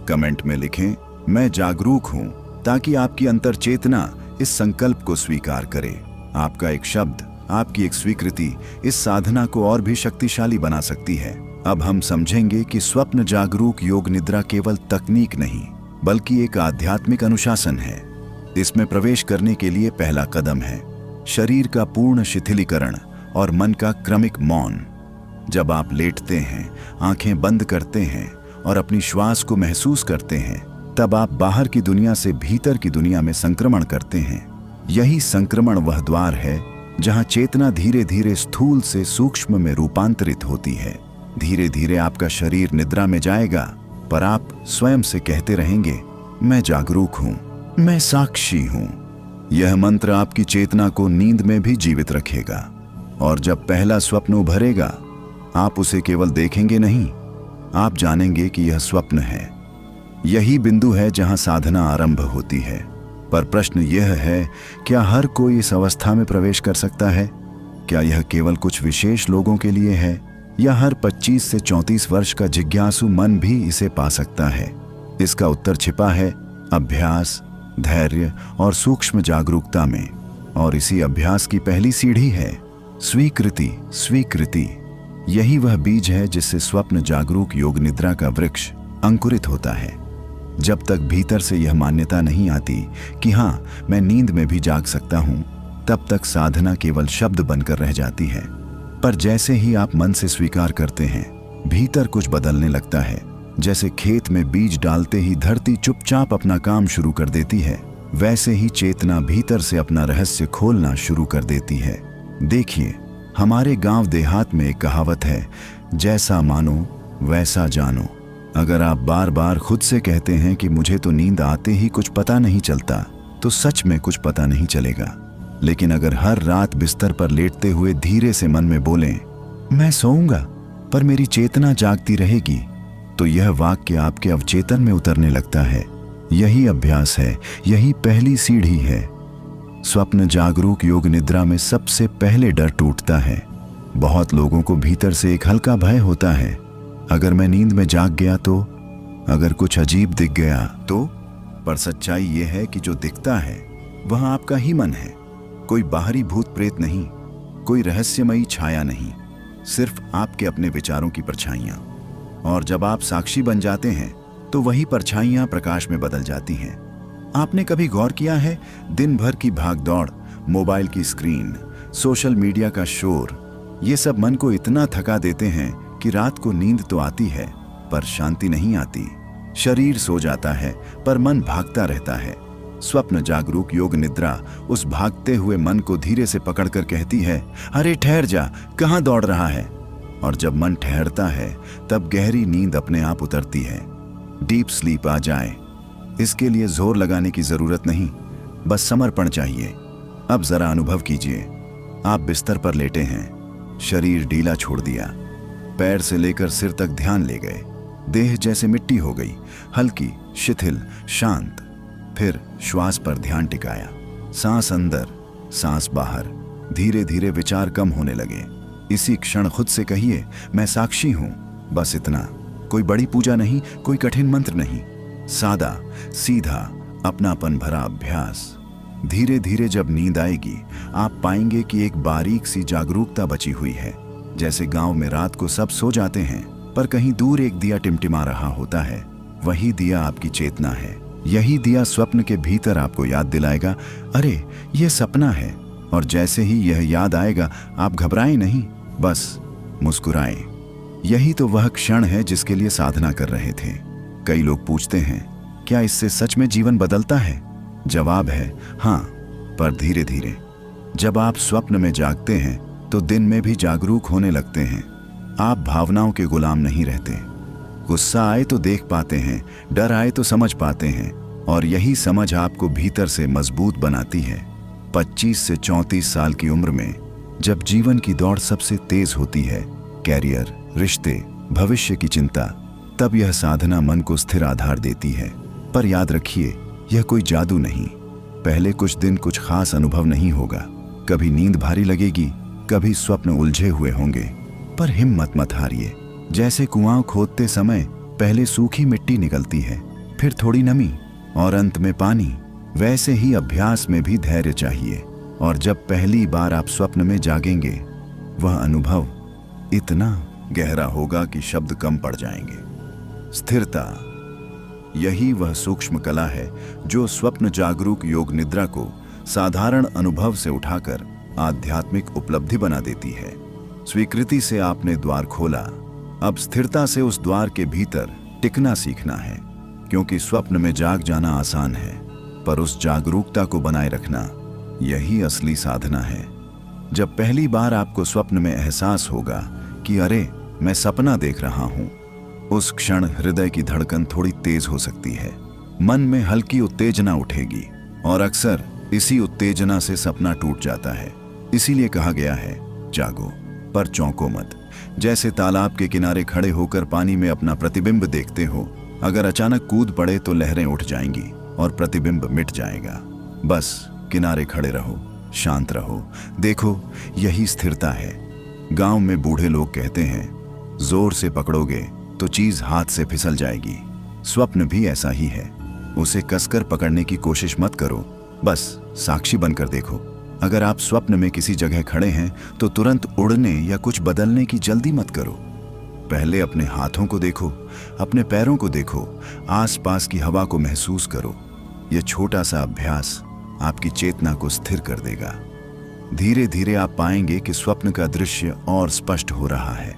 कमेंट में लिखें, मैं जागरूक हूं, ताकि आपकी अंतर चेतना इस संकल्प को स्वीकार करे। आपका एक शब्द, आपकी एक स्वीकृति इस साधना को और भी शक्तिशाली बना सकती है। अब हम समझेंगे कि स्वप्न जागरूक योग निद्रा केवल तकनीक नहीं बल्कि एक आध्यात्मिक अनुशासन है। इसमें प्रवेश करने के लिए पहला कदम है शरीर का पूर्ण शिथिलीकरण और मन का क्रमिक मौन। जब आप लेटते हैं, आंखें बंद करते हैं और अपनी श्वास को महसूस करते हैं, तब आप बाहर की दुनिया से भीतर की दुनिया में संक्रमण करते हैं। यही संक्रमण वह द्वार है जहां चेतना धीरे धीरे स्थूल से सूक्ष्म में रूपांतरित होती है। धीरे धीरे आपका शरीर निद्रा में जाएगा, पर आप स्वयं से कहते रहेंगे, मैं जागरूक हूं, मैं साक्षी हूं। यह मंत्र आपकी चेतना को नींद में भी जीवित रखेगा, और जब पहला स्वप्न उभरेगा, आप उसे केवल देखेंगे नहीं, आप जानेंगे कि यह स्वप्न है। यही बिंदु है जहां साधना आरंभ होती है। पर प्रश्न यह है, क्या हर कोई इस अवस्था में प्रवेश कर सकता है? क्या यह केवल कुछ विशेष लोगों के लिए है, या हर 25 से 34 वर्ष का जिज्ञासु मन भी इसे पा सकता है? इसका उत्तर छिपा है अभ्यास, धैर्य और सूक्ष्म जागरूकता में। और इसी अभ्यास की पहली सीढ़ी है स्वीकृति। स्वीकृति यही वह बीज है जिससे स्वप्न जागरूक योग निद्रा का वृक्ष अंकुरित होता है। जब तक भीतर से यह मान्यता नहीं आती कि हाँ, मैं नींद में भी जाग सकता हूं, तब तक साधना केवल शब्द बनकर रह जाती है। पर जैसे ही आप मन से स्वीकार करते हैं, भीतर कुछ बदलने लगता है। जैसे खेत में बीज डालते ही धरती चुपचाप अपना काम शुरू कर देती है, वैसे ही चेतना भीतर से अपना रहस्य खोलना शुरू कर देती है। देखिए, हमारे गांव देहात में एक कहावत है, जैसा मानो वैसा जानो। अगर आप बार बार खुद से कहते हैं कि मुझे तो नींद आते ही कुछ पता नहीं चलता, तो सच में कुछ पता नहीं चलेगा। लेकिन अगर हर रात बिस्तर पर लेटते हुए धीरे से मन में बोलें, मैं सोऊंगा पर मेरी चेतना जागती रहेगी, तो यह वाक्य आपके अवचेतन में उतरने लगता है। यही अभ्यास है, यही पहली सीढ़ी है। स्वप्न जागरूक योग निद्रा में सबसे पहले डर टूटता है। बहुत लोगों को भीतर से एक हल्का भय होता है, अगर मैं नींद में जाग गया तो, अगर कुछ अजीब दिख गया तो। पर सच्चाई यह है कि जो दिखता है वह आपका ही मन है। कोई बाहरी भूत प्रेत नहीं, कोई रहस्यमयी छाया नहीं, सिर्फ आपके अपने विचारों की परछाइयां। और जब आप साक्षी बन जाते हैं तो वही परछाइयां प्रकाश में बदल जाती हैं। आपने कभी गौर किया है, दिन भर की भागदौड़, मोबाइल की स्क्रीन, सोशल मीडिया का शोर, ये सब मन को इतना थका देते हैं कि रात को नींद तो आती है पर शांति नहीं आती। शरीर सो जाता है पर मन भागता रहता है। स्वप्न जागरूक योग निद्रा उस भागते हुए मन को धीरे से पकड़कर कहती है, अरे ठहर जा, कहाँ दौड़ रहा है? और जब मन ठहरता है तब गहरी नींद अपने आप उतरती है, डीप स्लीप आ जाए। इसके लिए जोर लगाने की जरूरत नहीं, बस समर्पण चाहिए। अब जरा अनुभव कीजिए, आप बिस्तर पर लेटे हैं, शरीर ढीला छोड़ दिया, पैर से लेकर सिर तक ध्यान ले गए, देह जैसे मिट्टी हो गई, हल्की, शिथिल, शांत। फिर श्वास पर ध्यान टिकाया, सांस अंदर, सांस बाहर। धीरे धीरे विचार कम होने लगे। इसी क्षण खुद से कहिए, मैं साक्षी हूं, बस इतना। कोई बड़ी पूजा नहीं, कोई कठिन मंत्र नहीं, सादा, सीधा, अपनापन भरा अभ्यास। धीरे धीरे जब नींद आएगी, आप पाएंगे कि एक बारीक सी जागरूकता बची हुई है। जैसे गांव में रात को सब सो जाते हैं, पर कहीं दूर एक दिया टिमटिमा रहा होता है। वही दिया आपकी चेतना है। यही दिया स्वप्न के भीतर आपको याद दिलाएगा, अरे ये सपना है। और जैसे ही यह याद आएगा, आप घबराएं नहीं, बस मुस्कुराएं। यही तो वह क्षण है जिसके लिए साधना कर रहे थे। कई लोग पूछते हैं, क्या इससे सच में जीवन बदलता है? जवाब है हाँ, पर धीरे धीरे। जब आप स्वप्न में जागते हैं तो दिन में भी जागरूक होने लगते हैं। आप भावनाओं के गुलाम नहीं रहते। गुस्सा आए तो देख पाते हैं, डर आए तो समझ पाते हैं, और यही समझ आपको भीतर से मजबूत बनाती है। 25 से 34 साल की उम्र में, जब जीवन की दौड़ सबसे तेज होती है, कैरियर, रिश्ते, भविष्य की चिंता, तब यह साधना मन को स्थिर आधार देती है। पर याद रखिए, यह कोई जादू नहीं। पहले कुछ दिन कुछ खास अनुभव नहीं होगा। कभी नींद भारी लगेगी, कभी स्वप्न उलझे हुए होंगे, पर हिम्मत मत हारिए। जैसे कुआं खोदते समय पहले सूखी मिट्टी निकलती है, फिर थोड़ी नमी और अंत में पानी, वैसे ही अभ्यास में भी धैर्य चाहिए। और जब पहली बार आप स्वप्न में जागेंगे, वह अनुभव इतना गहरा होगा कि शब्द कम पड़ जाएंगे। स्थिरता, यही वह सूक्ष्म कला है जो स्वप्न जागरूक योग निद्रा को साधारण अनुभव से उठाकर आध्यात्मिक उपलब्धि बना देती है। स्वीकृति से आपने द्वार खोला, अब स्थिरता से उस द्वार के भीतर टिकना सीखना है। क्योंकि स्वप्न में जाग जाना आसान है, पर उस जागरूकता को बनाए रखना, यही असली साधना है। जब पहली बार आपको स्वप्न में एहसास होगा कि अरे मैं सपना देख रहा हूं, उस क्षण हृदय की धड़कन थोड़ी तेज हो सकती है, मन में हल्की उत्तेजना उठेगी, और अक्सर इसी उत्तेजना से सपना टूट जाता है। इसीलिए कहा गया है, जागो पर चौंको मत। जैसे तालाब के किनारे खड़े होकर पानी में अपना प्रतिबिंब देखते हो, अगर अचानक कूद पड़े तो लहरें उठ जाएंगी और प्रतिबिंब मिट जाएगा। बस किनारे खड़े रहो, शांत रहो। देखो, यही स्थिरता है। गांव में बूढ़े लोग कहते हैं, जोर से पकड़ोगे तो चीज हाथ से फिसल जाएगी। स्वप्न भी ऐसा ही है। उसे कसकर पकड़ने की कोशिश मत करो, बस साक्षी बनकर देखो। अगर आप स्वप्न में किसी जगह खड़े हैं तो तुरंत उड़ने या कुछ बदलने की जल्दी मत करो। पहले अपने हाथों को देखो, अपने पैरों को देखो, आसपास की हवा को महसूस करो। यह छोटा सा अभ्यास आपकी चेतना को स्थिर कर देगा। धीरे धीरे आप पाएंगे कि स्वप्न का दृश्य और स्पष्ट हो रहा है।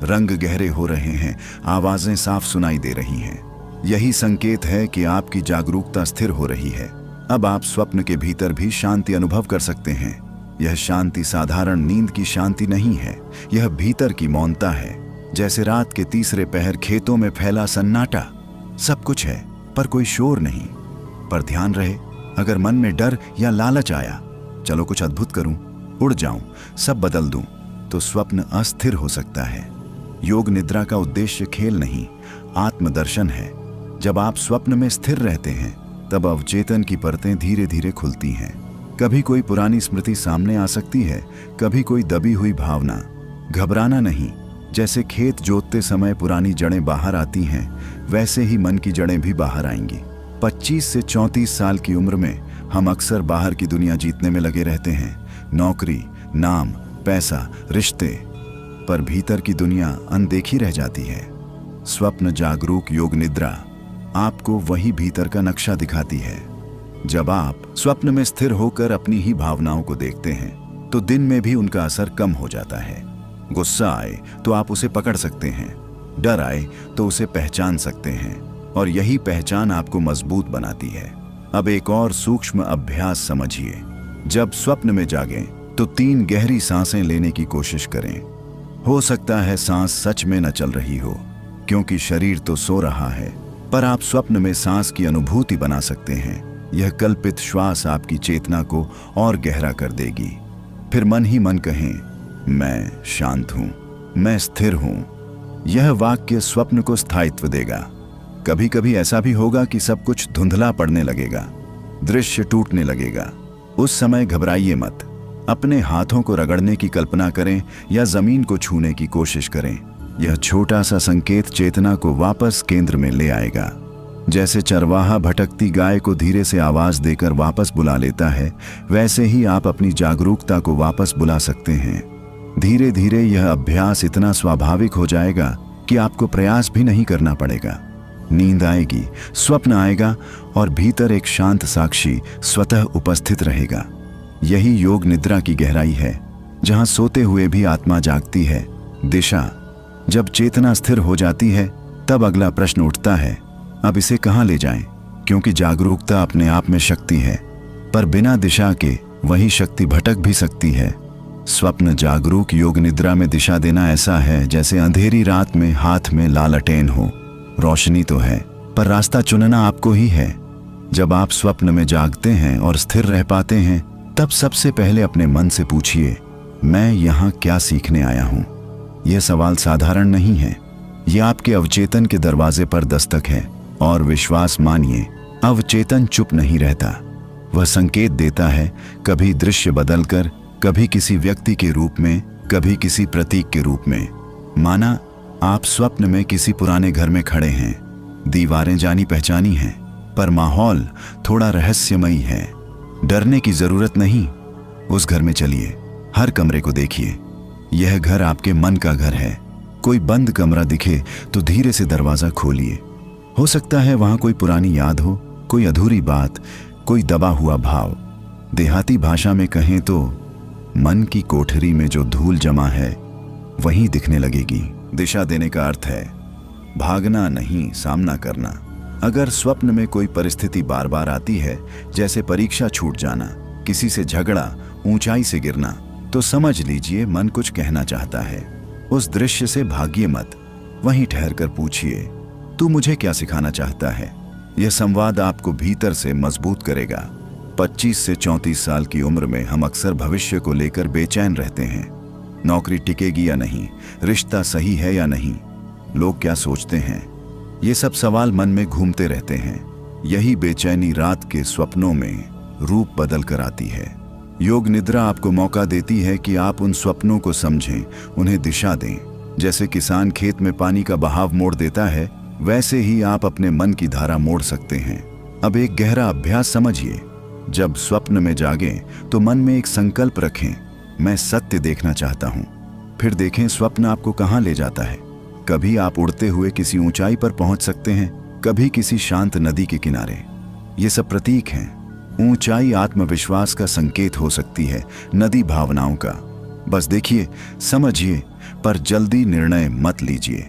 रंग गहरे हो रहे हैं, आवाजें साफ सुनाई दे रही हैं। यही संकेत है कि आपकी जागरूकता स्थिर हो रही है। अब आप स्वप्न के भीतर भी शांति अनुभव कर सकते हैं। यह शांति साधारण नींद की शांति नहीं है, यह भीतर की मौनता है। जैसे रात के तीसरे पहर खेतों में फैला सन्नाटा। सब कुछ है पर कोई शोर नहीं। पर ध्यान रहे, अगर मन में डर या लालच आया, चलो कुछ अद्भुत करूं, उड़ जाऊं, सब बदल दूं, तो स्वप्न अस्थिर हो सकता है। योग निद्रा का उद्देश्य खेल नहीं, आत्मदर्शन है। जब आप स्वप्न में स्थिर रहते हैं तब अवचेतन की परतें धीरे धीरे खुलती हैं। कभी कोई पुरानी स्मृति सामने आ सकती है, कभी कोई दबी हुई भावना। घबराना नहीं। जैसे खेत जोतते समय पुरानी जड़ें बाहर आती हैं, वैसे ही मन की जड़ें भी बाहर आएंगी। 25 से 34 साल की उम्र में हम अक्सर बाहर की दुनिया जीतने में लगे रहते हैं। नौकरी, नाम, पैसा, रिश्ते। पर भीतर की दुनिया अनदेखी रह जाती है। स्वप्न जागरूक योग निद्रा आपको वही भीतर का नक्शा दिखाती है। जब आप स्वप्न में स्थिर होकर अपनी ही भावनाओं को देखते हैं तो दिन में भी उनका असर कम हो जाता है। गुस्सा आए तो आप उसे पकड़ सकते हैं, डर आए तो उसे पहचान सकते हैं, और यही पहचान आपको मजबूत बनाती है। अब एक और सूक्ष्म अभ्यास समझिए। जब स्वप्न में जागें तो 3 गहरी सांसें लेने की कोशिश करें। हो सकता है सांस सच में न चल रही हो, क्योंकि शरीर तो सो रहा है, पर आप स्वप्न में सांस की अनुभूति बना सकते हैं। यह कल्पित श्वास आपकी चेतना को और गहरा कर देगी। फिर मन ही मन कहें, मैं शांत हूं, मैं स्थिर हूं। यह वाक्य स्वप्न को स्थायित्व देगा। कभी कभी ऐसा भी होगा कि सब कुछ धुंधला पड़ने लगेगा, दृश्य टूटने लगेगा। उस समय घबराइए मत। अपने हाथों को रगड़ने की कल्पना करें या जमीन को छूने की कोशिश करें। यह छोटा सा संकेत चेतना को वापस केंद्र में ले आएगा। जैसे चरवाहा भटकती गाय को धीरे से आवाज देकर वापस बुला लेता है, वैसे ही आप अपनी जागरूकता को वापस बुला सकते हैं। धीरे धीरे यह अभ्यास इतना स्वाभाविक हो जाएगा कि आपको प्रयास भी नहीं करना पड़ेगा। नींद आएगी, स्वप्न आएगा, और भीतर एक शांत साक्षी स्वतः उपस्थित रहेगा। यही योग निद्रा की गहराई है, जहां सोते हुए भी आत्मा जागती है। दिशा। जब चेतना स्थिर हो जाती है तब अगला प्रश्न उठता है, अब इसे कहां ले जाएं? क्योंकि जागरूकता अपने आप में शक्ति है, पर बिना दिशा के वही शक्ति भटक भी सकती है। स्वप्न जागरूक योग निद्रा में दिशा देना ऐसा है जैसे अंधेरी रात में हाथ में लालटेन हो। रोशनी तो है, पर रास्ता चुनना आपको ही है। जब आप स्वप्न में जागते हैं और स्थिर रह पाते हैं, तब सबसे पहले अपने मन से पूछिए, मैं यहाँ क्या सीखने आया हूँ? यह सवाल साधारण नहीं है, यह आपके अवचेतन के दरवाजे पर दस्तक है। और विश्वास मानिए, अवचेतन चुप नहीं रहता। वह संकेत देता है, कभी दृश्य बदलकर, कभी किसी व्यक्ति के रूप में, कभी किसी प्रतीक के रूप में। माना आप स्वप्न में किसी पुराने घर में खड़े हैं। दीवारें जानी पहचानी हैं, पर माहौल थोड़ा रहस्यमयी है। डरने की जरूरत नहीं, उस घर में चलिए, हर कमरे को देखिए। यह घर आपके मन का घर है। कोई बंद कमरा दिखे तो धीरे से दरवाजा खोलिए। हो सकता है वहां कोई पुरानी याद हो, कोई अधूरी बात, कोई दबा हुआ भाव। देहाती भाषा में कहें तो मन की कोठरी में जो धूल जमा है वहीं दिखने लगेगी। दिशा देने का अर्थ है भागना नहीं, सामना करना। अगर स्वप्न में कोई परिस्थिति बार बार आती है, जैसे परीक्षा छूट जाना, किसी से झगड़ा, ऊंचाई से गिरना, तो समझ लीजिए मन कुछ कहना चाहता है। उस दृश्य से भागिए मत, वहीं ठहरकर पूछिए, तू मुझे क्या सिखाना चाहता है? यह संवाद आपको भीतर से मजबूत करेगा। 25 से 34 साल की उम्र में हम अक्सर भविष्य को लेकर बेचैन रहते हैं। नौकरी टिकेगी या नहीं, रिश्ता सही है या नहीं, लोग क्या सोचते हैं, ये सब सवाल मन में घूमते रहते हैं। यही बेचैनी रात के स्वप्नों में रूप बदल कर आती है। योग निद्रा आपको मौका देती है कि आप उन स्वप्नों को समझें, उन्हें दिशा दें। जैसे किसान खेत में पानी का बहाव मोड़ देता है, वैसे ही आप अपने मन की धारा मोड़ सकते हैं। अब एक गहरा अभ्यास समझिए। जब स्वप्न में जागें तो मन में एक संकल्प रखें, मैं सत्य देखना चाहता हूं। फिर देखें स्वप्न आपको कहां ले जाता है। कभी आप उड़ते हुए किसी ऊंचाई पर पहुंच सकते हैं, कभी किसी शांत नदी के किनारे। ये सब प्रतीक हैं। ऊंचाई आत्मविश्वास का संकेत हो सकती है, नदी भावनाओं का। बस देखिए, समझिए, पर जल्दी निर्णय मत लीजिए।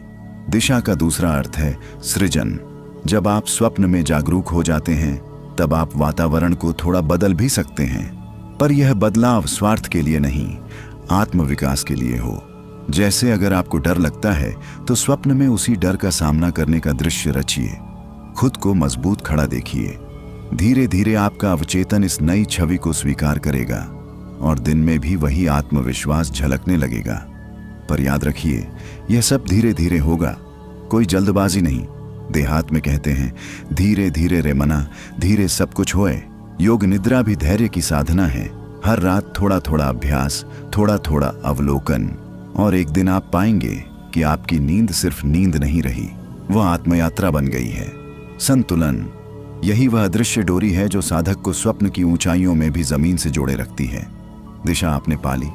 दिशा का दूसरा अर्थ है सृजन। जब आप स्वप्न में जागरूक हो जाते हैं, तब आप वातावरण को थोड़ा बदल भी सकते हैं, पर यह बदलाव स्वार्थ के लिए नहीं, आत्मविकास के लिए हो। जैसे अगर आपको डर लगता है तो स्वप्न में उसी डर का सामना करने का दृश्य रचिए। खुद को मजबूत खड़ा देखिए। धीरे धीरे आपका अवचेतन इस नई छवि को स्वीकार करेगा और दिन में भी वही आत्मविश्वास झलकने लगेगा। पर याद रखिए, यह सब धीरे धीरे होगा, कोई जल्दबाजी नहीं। देहात में कहते हैं, धीरे धीरे रे मना, धीरे सब कुछ होए। योग निद्रा भी धैर्य की साधना है। हर रात थोड़ा थोड़ा अभ्यास, थोड़ा थोड़ा अवलोकन, और एक दिन आप पाएंगे कि आपकी नींद सिर्फ नींद नहीं रही, वह आत्मयात्रा बन गई है। संतुलन, यही वह अदृश्य डोरी है जो साधक को स्वप्न की ऊंचाइयों में भी जमीन से जोड़े रखती है। दिशा आपने पाली,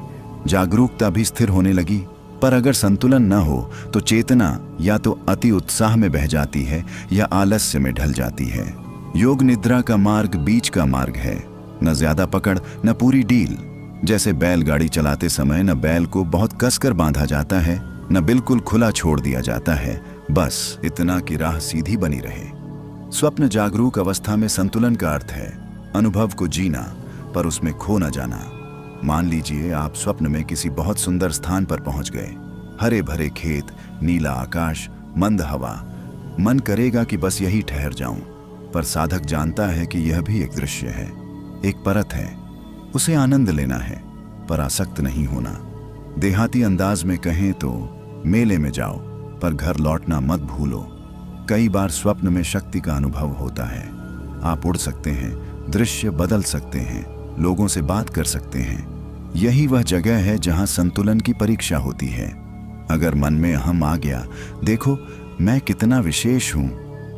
जागरूकता भी स्थिर होने लगी, पर अगर संतुलन न हो तो चेतना या तो अति उत्साह में बह जाती है या आलस्य में ढल जाती है। योग निद्रा का मार्ग बीच का मार्ग है, न ज्यादा पकड़ न पूरी डील। जैसे बैलगाड़ी चलाते समय न बैल को बहुत कसकर बांधा जाता है, न बिल्कुल खुला छोड़ दिया जाता है, बस इतना कि राह सीधी बनी रहे। स्वप्न जागरूक अवस्था में संतुलन का अर्थ है अनुभव को जीना, पर उसमें खो न जाना। मान लीजिए आप स्वप्न में किसी बहुत सुंदर स्थान पर पहुंच गए, हरे भरे खेत, नीला आकाश, मंद हवा। मन करेगा कि बस यही ठहर जाऊं, पर साधक जानता है कि यह भी एक दृश्य है, एक परत है, उसे आनंद लेना है, पर आसक्त नहीं होना। देहाती अंदाज में कहें तो मेले में जाओ, पर घर लौटना मत भूलो। कई बार स्वप्न में शक्ति का अनुभव होता है। आप उड़ सकते हैं, दृश्य बदल सकते हैं, लोगों से बात कर सकते हैं। यही वह जगह है जहां संतुलन की परीक्षा होती है। अगर मन में अहम आ गया, देखो मैं कितना विशेष हूं,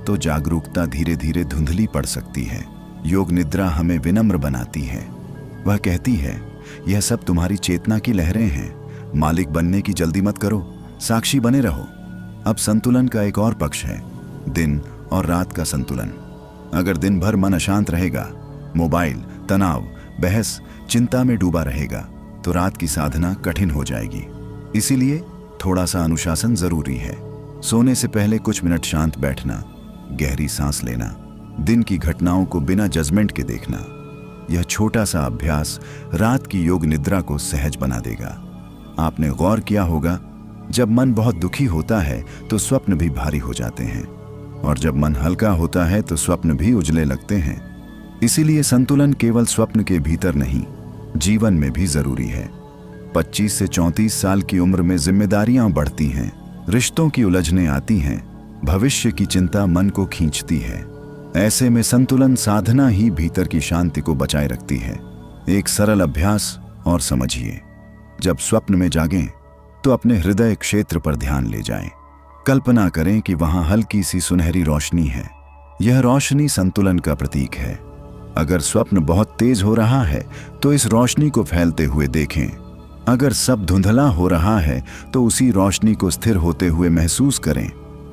तो जागरूकता धीरे धीरे धुंधली पड़ सकती है। योग निद्रा हमें विनम्र बनाती है। वह कहती है, यह सब तुम्हारी चेतना की लहरें हैं, मालिक बनने की जल्दी मत करो, साक्षी बने रहो। अब संतुलन का एक और पक्ष है, दिन और रात का संतुलन। अगर दिन भर मन अशांत रहेगा, मोबाइल, तनाव, बहस, चिंता में डूबा रहेगा, तो रात की साधना कठिन हो जाएगी। इसीलिए थोड़ा सा अनुशासन जरूरी है। सोने से पहले कुछ मिनट शांत बैठना, गहरी सांस लेना, दिन की घटनाओं को बिना जजमेंट के देखना। यह छोटा सा अभ्यास रात की योग निद्रा को सहज बना देगा। आपने गौर किया होगा, जब मन बहुत दुखी होता है तो स्वप्न भी भारी हो जाते हैं, और जब मन हल्का होता है तो स्वप्न भी उजले लगते हैं। इसीलिए संतुलन केवल स्वप्न के भीतर नहीं, जीवन में भी जरूरी है। 25 से 34 साल की उम्र में जिम्मेदारियां बढ़ती हैं, रिश्तों की उलझनें आती हैं, भविष्य की चिंता मन को खींचती है। ऐसे में संतुलन साधना ही भीतर की शांति को बचाए रखती है। एक सरल अभ्यास और समझिए, जब स्वप्न में जागें तो अपने हृदय क्षेत्र पर ध्यान ले जाएं। कल्पना करें कि वहां हल्की सी सुनहरी रोशनी है। यह रोशनी संतुलन का प्रतीक है। अगर स्वप्न बहुत तेज हो रहा है तो इस रोशनी को फैलते हुए देखें। अगर सब धुंधला हो रहा है तो उसी रोशनी को स्थिर होते हुए महसूस करें।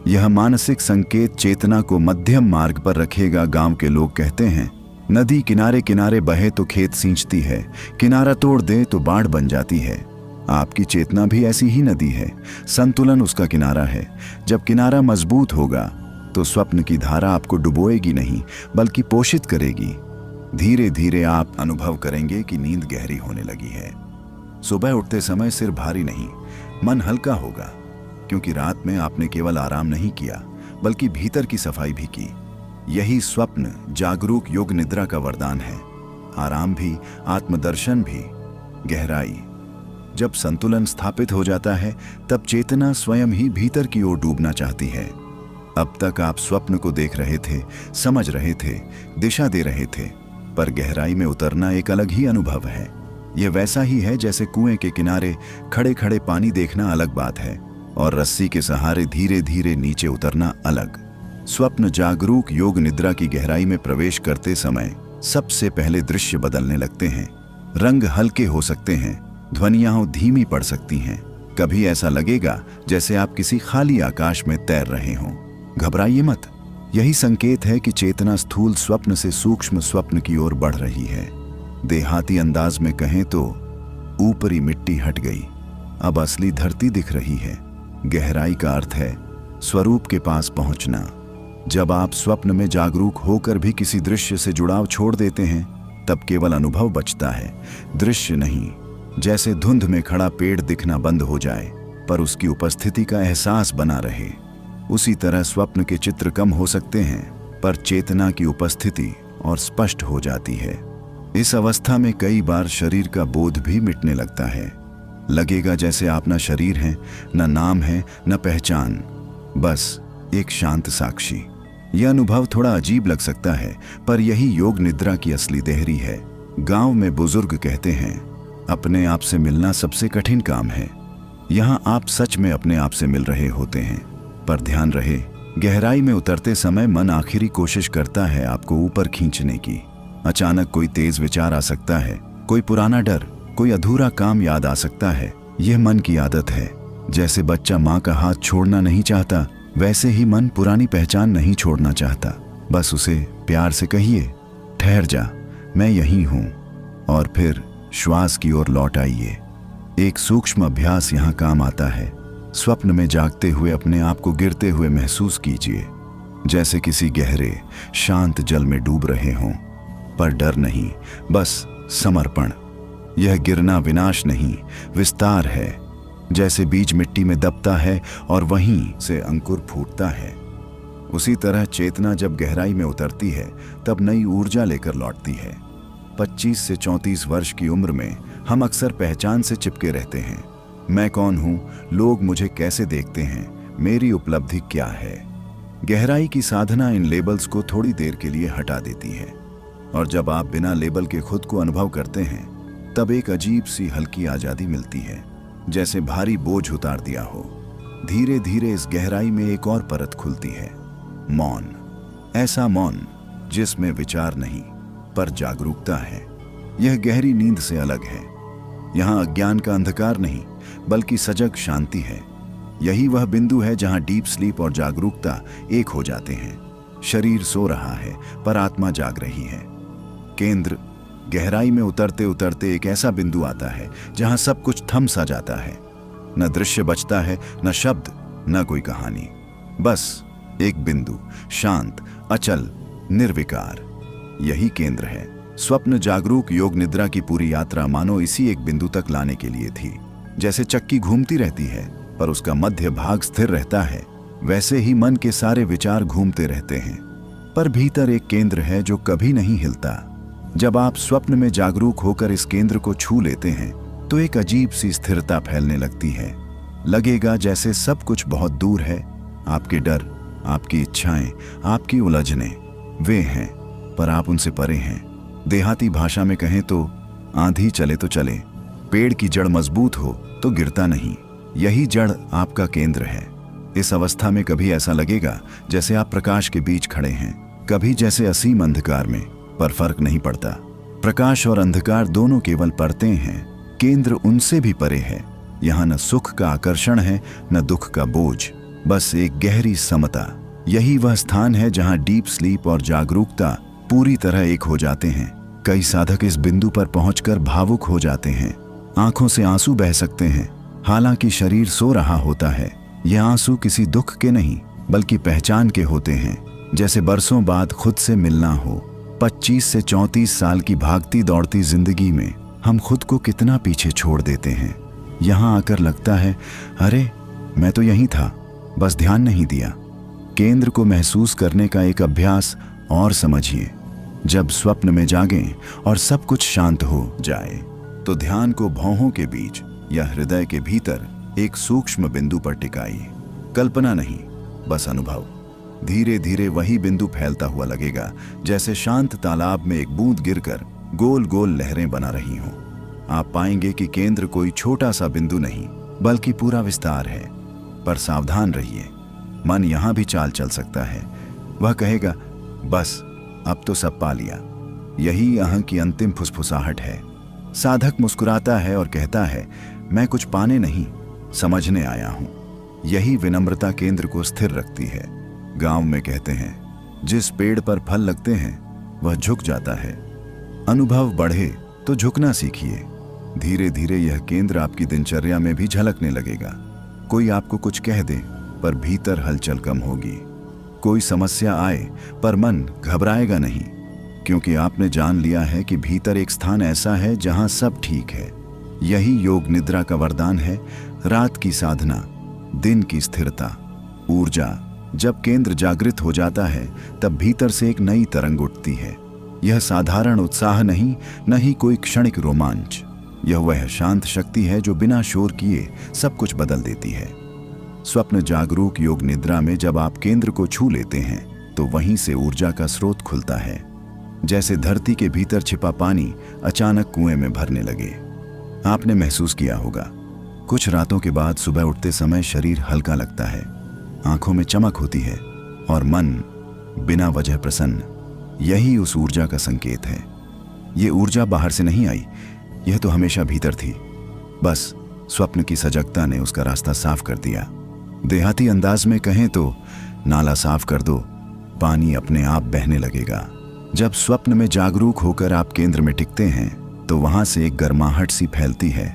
यह मानसिक संकेत चेतना को मध्यम मार्ग पर रखेगा। गांव के लोग कहते हैं, नदी किनारे किनारे बहे तो खेत सींचती है, किनारा तोड़ दे तो बाढ़ बन जाती है। आपकी चेतना भी ऐसी ही नदी है, संतुलन उसका किनारा है। जब किनारा मजबूत होगा तो स्वप्न की धारा आपको डुबोएगी नहीं, बल्कि पोषित करेगी। धीरे धीरे आप अनुभव करेंगे कि नींद गहरी होने लगी है। सुबह उठते समय सिर भारी नहीं, मन हल्का होगा, क्योंकि रात में आपने केवल आराम नहीं किया, बल्कि भीतर की सफाई भी की। यही स्वप्न जागरूक योग निद्रा का वरदान है। आराम भी, आत्मदर्शन भी, गहराई। जब संतुलन स्थापित हो जाता है, तब चेतना स्वयं ही भीतर की ओर डूबना चाहती है। अब तक आप स्वप्न को देख रहे थे, समझ रहे थे, दिशा दे रहे थे, पर गहराई में उतरना एक अलग ही अनुभव है। यह वैसा ही है जैसे कुएं के किनारे खड़े खड़े पानी देखना अलग बात है और रस्सी के सहारे धीरे धीरे नीचे उतरना अलग। स्वप्न जागरूक योग निद्रा की गहराई में प्रवेश करते समय सबसे पहले दृश्य बदलने लगते हैं। रंग हल्के हो सकते हैं, ध्वनियां धीमी पड़ सकती हैं। कभी ऐसा लगेगा जैसे आप किसी खाली आकाश में तैर रहे हों। घबराइए मत, यही संकेत है कि चेतना स्थूल स्वप्न से सूक्ष्म स्वप्न की ओर बढ़ रही है। देहाती अंदाज में कहें तो ऊपरी मिट्टी हट गई, अब असली धरती दिख रही है। गहराई का अर्थ है स्वरूप के पास पहुंचना। जब आप स्वप्न में जागरूक होकर भी किसी दृश्य से जुड़ाव छोड़ देते हैं, तब केवल अनुभव बचता है, दृश्य नहीं। जैसे धुंध में खड़ा पेड़ दिखना बंद हो जाए पर उसकी उपस्थिति का एहसास बना रहे, उसी तरह स्वप्न के चित्र कम हो सकते हैं पर चेतना की उपस्थिति और स्पष्ट हो जाती है। इस अवस्था में कई बार शरीर का बोध भी मिटने लगता है। लगेगा जैसे आप न शरीर हैं, न नाम है, न पहचान, बस एक शांत साक्षी। यह अनुभव थोड़ा अजीब लग सकता है पर यही योग निद्रा की असली देहरी है। गांव में बुजुर्ग कहते हैं, अपने आप से मिलना सबसे कठिन काम है। यहाँ आप सच में अपने आप से मिल रहे होते हैं। पर ध्यान रहे, गहराई में उतरते समय मन आखिरी कोशिश करता है आपको ऊपर खींचने की। अचानक कोई तेज विचार आ सकता है, कोई पुराना डर, कोई अधूरा काम याद आ सकता है। यह मन की आदत है। जैसे बच्चा माँ का हाथ छोड़ना नहीं चाहता, वैसे ही मन पुरानी पहचान नहीं छोड़ना चाहता। बस उसे प्यार से कहिए, ठहर जा, मैं यहीं हूं, और फिर श्वास की ओर लौट आइए। एक सूक्ष्म अभ्यास यहाँ काम आता है। स्वप्न में जागते हुए अपने आप को गिरते हुए महसूस कीजिए, जैसे किसी गहरे शांत जल में डूब रहे हों। पर डर नहीं, बस समर्पण। यह गिरना विनाश नहीं, विस्तार है। जैसे बीज मिट्टी में दबता है और वहीं से अंकुर फूटता है, उसी तरह चेतना जब गहराई में उतरती है तब नई ऊर्जा लेकर लौटती है। 25 से 34 वर्ष की उम्र में हम अक्सर पहचान से चिपके रहते हैं। मैं कौन हूं, लोग मुझे कैसे देखते हैं, मेरी उपलब्धि क्या है। गहराई की साधना इन लेबल्स को थोड़ी देर के लिए हटा देती है, और जब आप बिना लेबल के खुद को अनुभव करते हैं तब एक अजीब सी हल्की आजादी मिलती है, जैसे भारी बोझ उतार दिया हो। धीरे धीरे इस गहराई में एक और परत खुलती है, मौन। ऐसा मौन जिसमें विचार नहीं पर जागरूकता है। यह गहरी नींद से अलग है। यहाँ अज्ञान का अंधकार नहीं बल्कि सजग शांति है। यही वह बिंदु है जहाँ डीप स्लीप और जागरूकता एक हो जाते हैं। शरीर सो रहा है पर आत्मा जाग रही है। केंद्र गहराई में उतरते उतरते एक ऐसा बिंदु आता है जहां सब कुछ थम सा जाता है। न दृश्य बचता है, न शब्द, न कोई कहानी, बस एक बिंदु, शांत, अचल, निर्विकार। यही केंद्र है। स्वप्न जागरूक योग निद्रा की पूरी यात्रा मानो इसी एक बिंदु तक लाने के लिए थी। जैसे चक्की घूमती रहती है पर उसका मध्य भाग स्थिर रहता है, वैसे ही मन के सारे विचार घूमते रहते हैं पर भीतर एक केंद्र है जो कभी नहीं हिलता। जब आप स्वप्न में जागरूक होकर इस केंद्र को छू लेते हैं तो एक अजीब सी स्थिरता फैलने लगती है। लगेगा जैसे सब कुछ बहुत दूर है। आपके डर, आपकी इच्छाएं, आपकी उलझने वे हैं पर आप उनसे परे हैं। देहाती भाषा में कहें तो आंधी चले तो चले, पेड़ की जड़ मजबूत हो तो गिरता नहीं। यही जड़ आपका केंद्र है। इस अवस्था में कभी ऐसा लगेगा जैसे आप प्रकाश के बीच खड़े हैं, कभी जैसे असीम अंधकार में, पर फर्क नहीं पड़ता। प्रकाश और अंधकार दोनों केवल परतें हैं, केंद्र उनसे भी परे है। यहाँ न सुख का आकर्षण है, न दुख का बोझ, बस एक गहरी समता। यही वह स्थान है जहाँ डीप स्लीप और जागरूकता पूरी तरह एक हो जाते हैं। कई साधक इस बिंदु पर पहुंचकर भावुक हो जाते हैं। आंखों से आंसू बह सकते हैं, हालांकि शरीर सो रहा होता है। ये आंसू किसी दुख के नहीं बल्कि पहचान के होते हैं, जैसे बरसों बाद खुद से मिलना हो। 25 से 34 साल की भागती दौड़ती जिंदगी में हम खुद को कितना पीछे छोड़ देते हैं। यहाँ आकर लगता है, अरे मैं तो यहीं था, बस ध्यान नहीं दिया। केंद्र को महसूस करने का एक अभ्यास और समझिए। जब स्वप्न में जागें और सब कुछ शांत हो जाए तो ध्यान को भौहों के बीच या हृदय के भीतर एक सूक्ष्म बिंदु पर टिकाइए। कल्पना नहीं, बस अनुभव। धीरे धीरे वही बिंदु फैलता हुआ लगेगा, जैसे शांत तालाब में एक बूंद गिरकर गोल गोल लहरें बना रही हों। आप पाएंगे कि केंद्र कोई छोटा सा बिंदु नहीं, बल्कि पूरा विस्तार है। पर सावधान रहिए, मन यहां भी चाल चल सकता है। वह कहेगा, बस अब तो सब पा लिया। यही अहं की अंतिम फुसफुसाहट है। साधक मुस्कुराता है और कहता है, मैं कुछ पाने नहीं, समझने आया हूं। यही विनम्रता केंद्र को स्थिर रखती है। गांव में कहते हैं, जिस पेड़ पर फल लगते हैं वह झुक जाता है। अनुभव बढ़े तो झुकना सीखिए। धीरे धीरे यह केंद्र आपकी दिनचर्या में भी झलकने लगेगा। कोई आपको कुछ कह दे पर भीतर हलचल कम होगी। कोई समस्या आए पर मन घबराएगा नहीं, क्योंकि आपने जान लिया है कि भीतर एक स्थान ऐसा है जहां सब ठीक है। यही योग निद्रा का वरदान है। रात की साधना, दिन की स्थिरता, ऊर्जा। जब केंद्र जागृत हो जाता है तब भीतर से एक नई तरंग उठती है। यह साधारण उत्साह नहीं, न ही कोई क्षणिक रोमांच। यह वह शांत शक्ति है जो बिना शोर किए सब कुछ बदल देती है। स्वप्न जागरूक योग निद्रा में जब आप केंद्र को छू लेते हैं तो वहीं से ऊर्जा का स्रोत खुलता है। जैसे धरती के भीतर छिपा पानी अचानक कुएं में भरने लगे। आपने महसूस किया होगा, कुछ रातों के बाद सुबह उठते समय शरीर हल्का लगता है, आंखों में चमक होती है और मन बिना वजह प्रसन्न। यही उस ऊर्जा का संकेत है। ये ऊर्जा बाहर से नहीं आई, यह तो हमेशा भीतर थी। बस स्वप्न की सजगता ने उसका रास्ता साफ कर दिया। देहाती अंदाज में कहें तो नाला साफ कर दो, पानी अपने आप बहने लगेगा। जब स्वप्न में जागरूक होकर आप केंद्र में टिकते हैं तो वहां से एक गर्माहट सी फैलती है,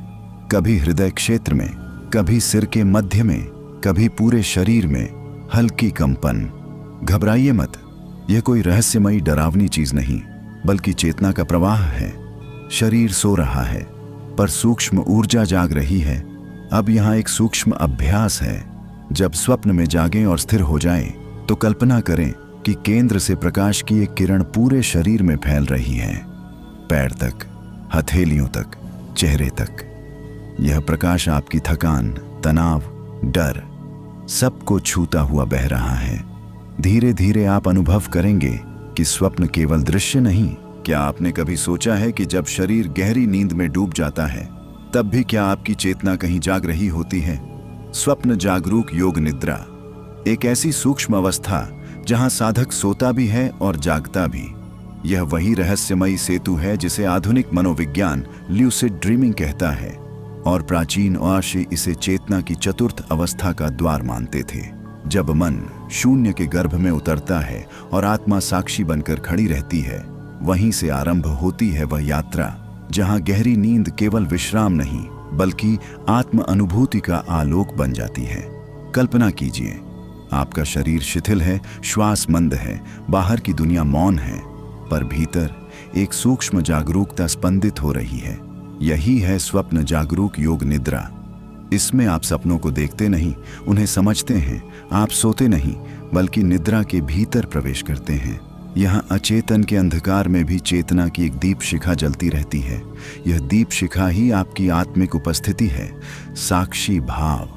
कभी हृदय क्षेत्र में, कभी सिर के मध्य में, कभी पूरे शरीर में हल्की कंपन। घबराइए मत, यह कोई रहस्यमयी डरावनी चीज नहीं, बल्कि चेतना का प्रवाह है। शरीर सो रहा है पर सूक्ष्म ऊर्जा जाग रही है। अब यहाँ एक सूक्ष्म अभ्यास है। जब स्वप्न में जागें और स्थिर हो जाएं, तो कल्पना करें कि केंद्र से प्रकाश की एक किरण पूरे शरीर में फैल रही है, पैर तक, हथेलियों तक, चेहरे तक। यह प्रकाश आपकी थकान, तनाव, डर सबको छूता हुआ बह रहा है। धीरे धीरे आप अनुभव करेंगे कि स्वप्न केवल दृश्य नहीं। क्या आपने कभी सोचा है कि जब शरीर गहरी नींद में डूब जाता है तब भी क्या आपकी चेतना कहीं जाग रही होती है? स्वप्न जागरूक योग निद्रा एक ऐसी सूक्ष्म अवस्था जहां साधक सोता भी है और जागता भी। यह वही रहस्यमयी सेतु है जिसे आधुनिक मनोविज्ञान ल्यूसिड ड्रीमिंग कहता है, और प्राचीन ओआशी इसे चेतना की चतुर्थ अवस्था का द्वार मानते थे। जब मन शून्य के गर्भ में उतरता है और आत्मा साक्षी बनकर खड़ी रहती है, वहीं से आरंभ होती है वह यात्रा जहां गहरी नींद केवल विश्राम नहीं बल्कि आत्म अनुभूति का आलोक बन जाती है। कल्पना कीजिए, आपका शरीर शिथिल है, श्वास मंद है, बाहर की दुनिया मौन है, पर भीतर एक सूक्ष्म जागरूकता स्पंदित हो रही है। यही है स्वप्न जागरूक योग निद्रा। इसमें आप सपनों को देखते नहीं, उन्हें समझते हैं। आप सोते नहीं बल्कि निद्रा के भीतर प्रवेश करते हैं। यहाँ अचेतन के अंधकार में भी चेतना की एक दीप शिखा जलती रहती है। यह दीप शिखा ही आपकी आत्मिक उपस्थिति है, साक्षी भाव।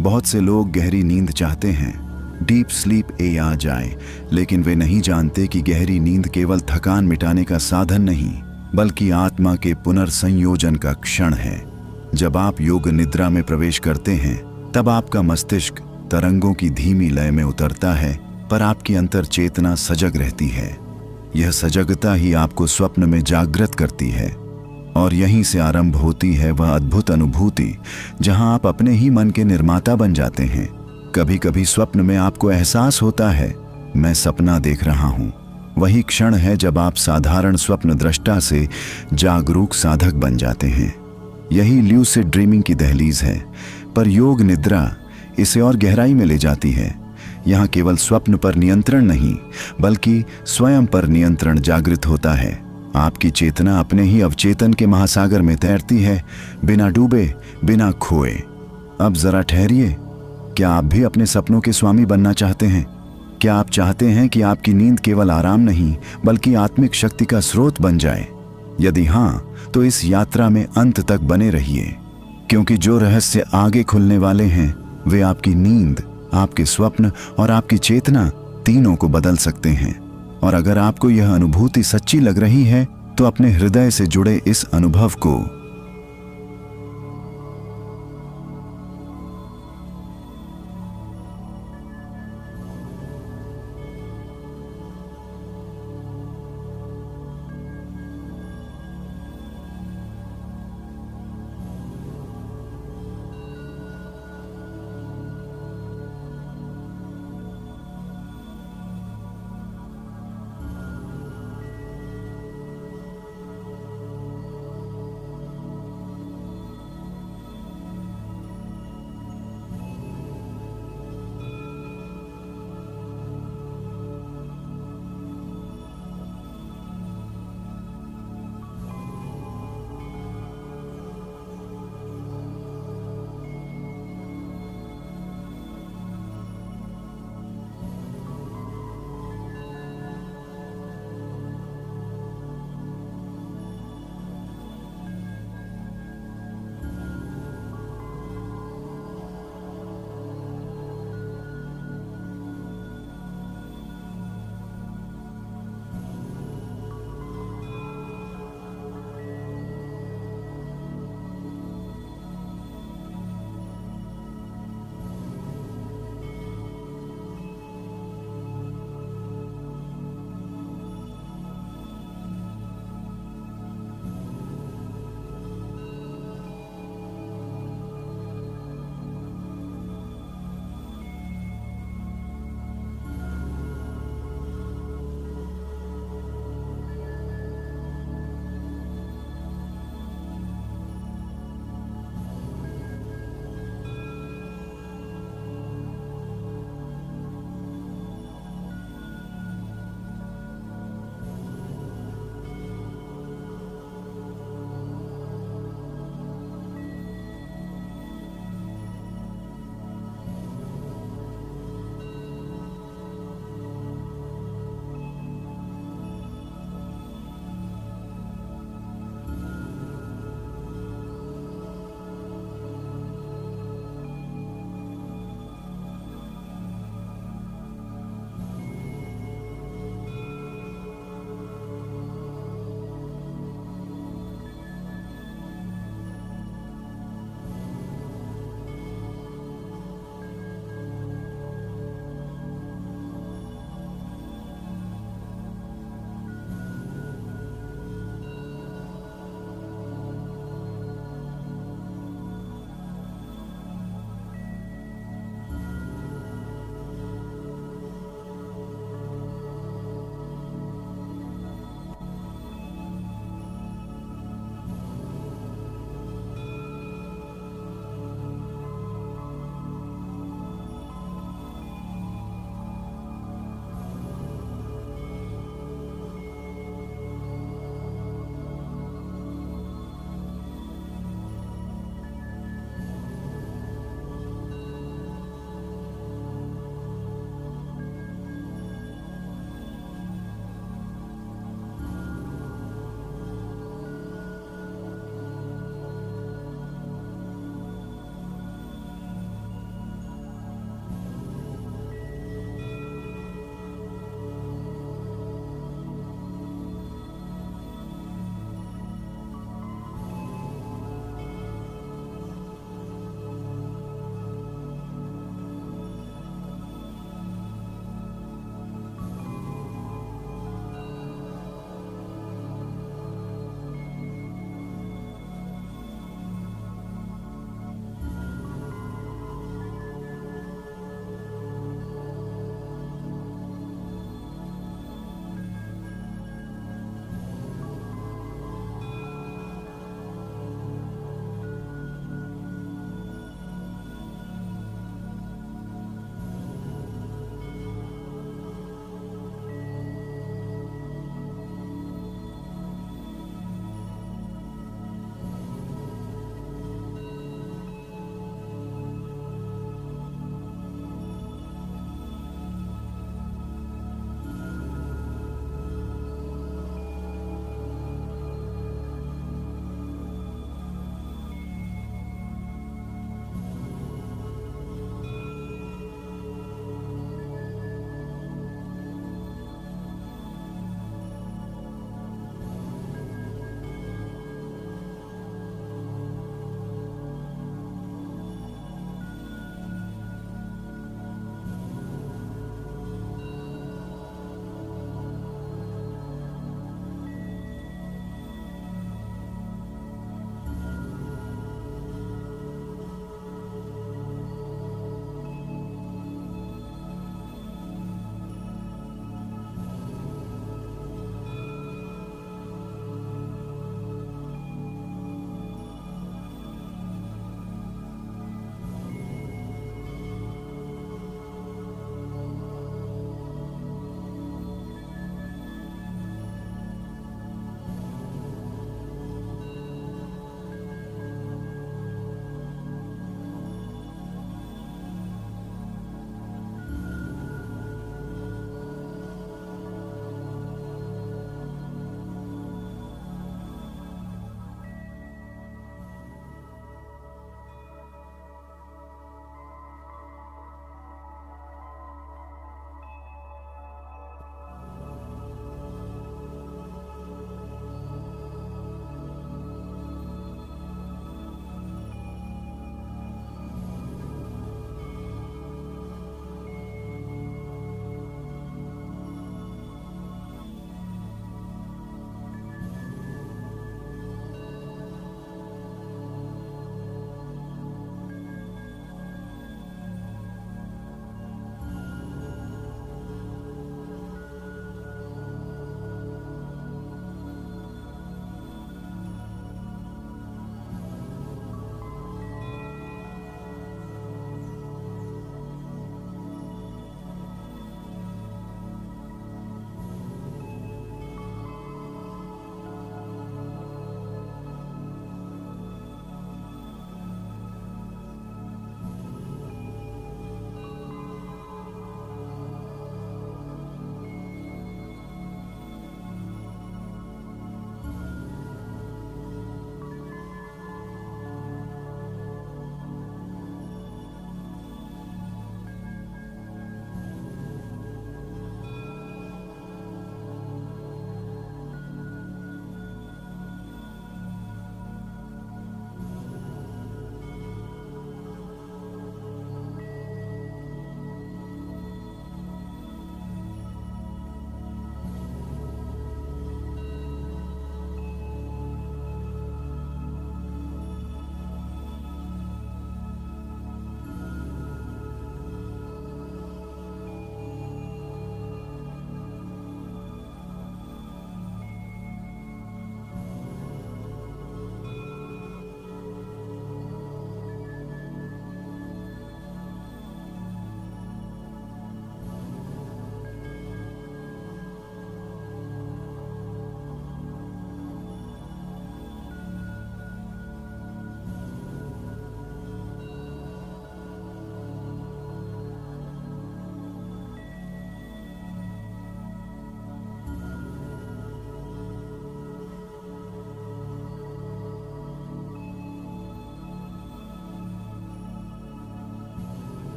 बहुत से लोग गहरी नींद चाहते हैं, डीप स्लीप आ जाए, लेकिन वे नहीं जानते कि गहरी नींद केवल थकान मिटाने का साधन नहीं बल्कि आत्मा के पुनर्संयोजन का क्षण है। जब आप योग निद्रा में प्रवेश करते हैं तब आपका मस्तिष्क तरंगों की धीमी लय में उतरता है, पर आपकी अंतर चेतना सजग रहती है। यह सजगता ही आपको स्वप्न में जागृत करती है, और यहीं से आरंभ होती है वह अद्भुत अनुभूति जहां आप अपने ही मन के निर्माता बन जाते हैं। कभी कभी स्वप्न में आपको एहसास होता है, मैं सपना देख रहा हूं। वही क्षण है जब आप साधारण स्वप्न दृष्टा से जागरूक साधक बन जाते हैं। यही ल्यूसिड ड्रीमिंग की दहलीज है, पर योग निद्रा इसे और गहराई में ले जाती है। यहाँ केवल स्वप्न पर नियंत्रण नहीं बल्कि स्वयं पर नियंत्रण जागृत होता है। आपकी चेतना अपने ही अवचेतन के महासागर में तैरती है, बिना डूबे, बिना खोए। अब जरा ठहरिए, क्या आप भी अपने सपनों के स्वामी बनना चाहते हैं? क्या आप चाहते हैं कि आपकी नींद केवल आराम नहीं बल्कि आत्मिक शक्ति का स्रोत बन जाए? यदि हाँ, तो इस यात्रा में अंत तक बने रहिए, क्योंकि जो रहस्य आगे खुलने वाले हैं वे आपकी नींद, आपके स्वप्न और आपकी चेतना तीनों को बदल सकते हैं। और अगर आपको यह अनुभूति सच्ची लग रही है तो अपने हृदय से जुड़े इस अनुभव को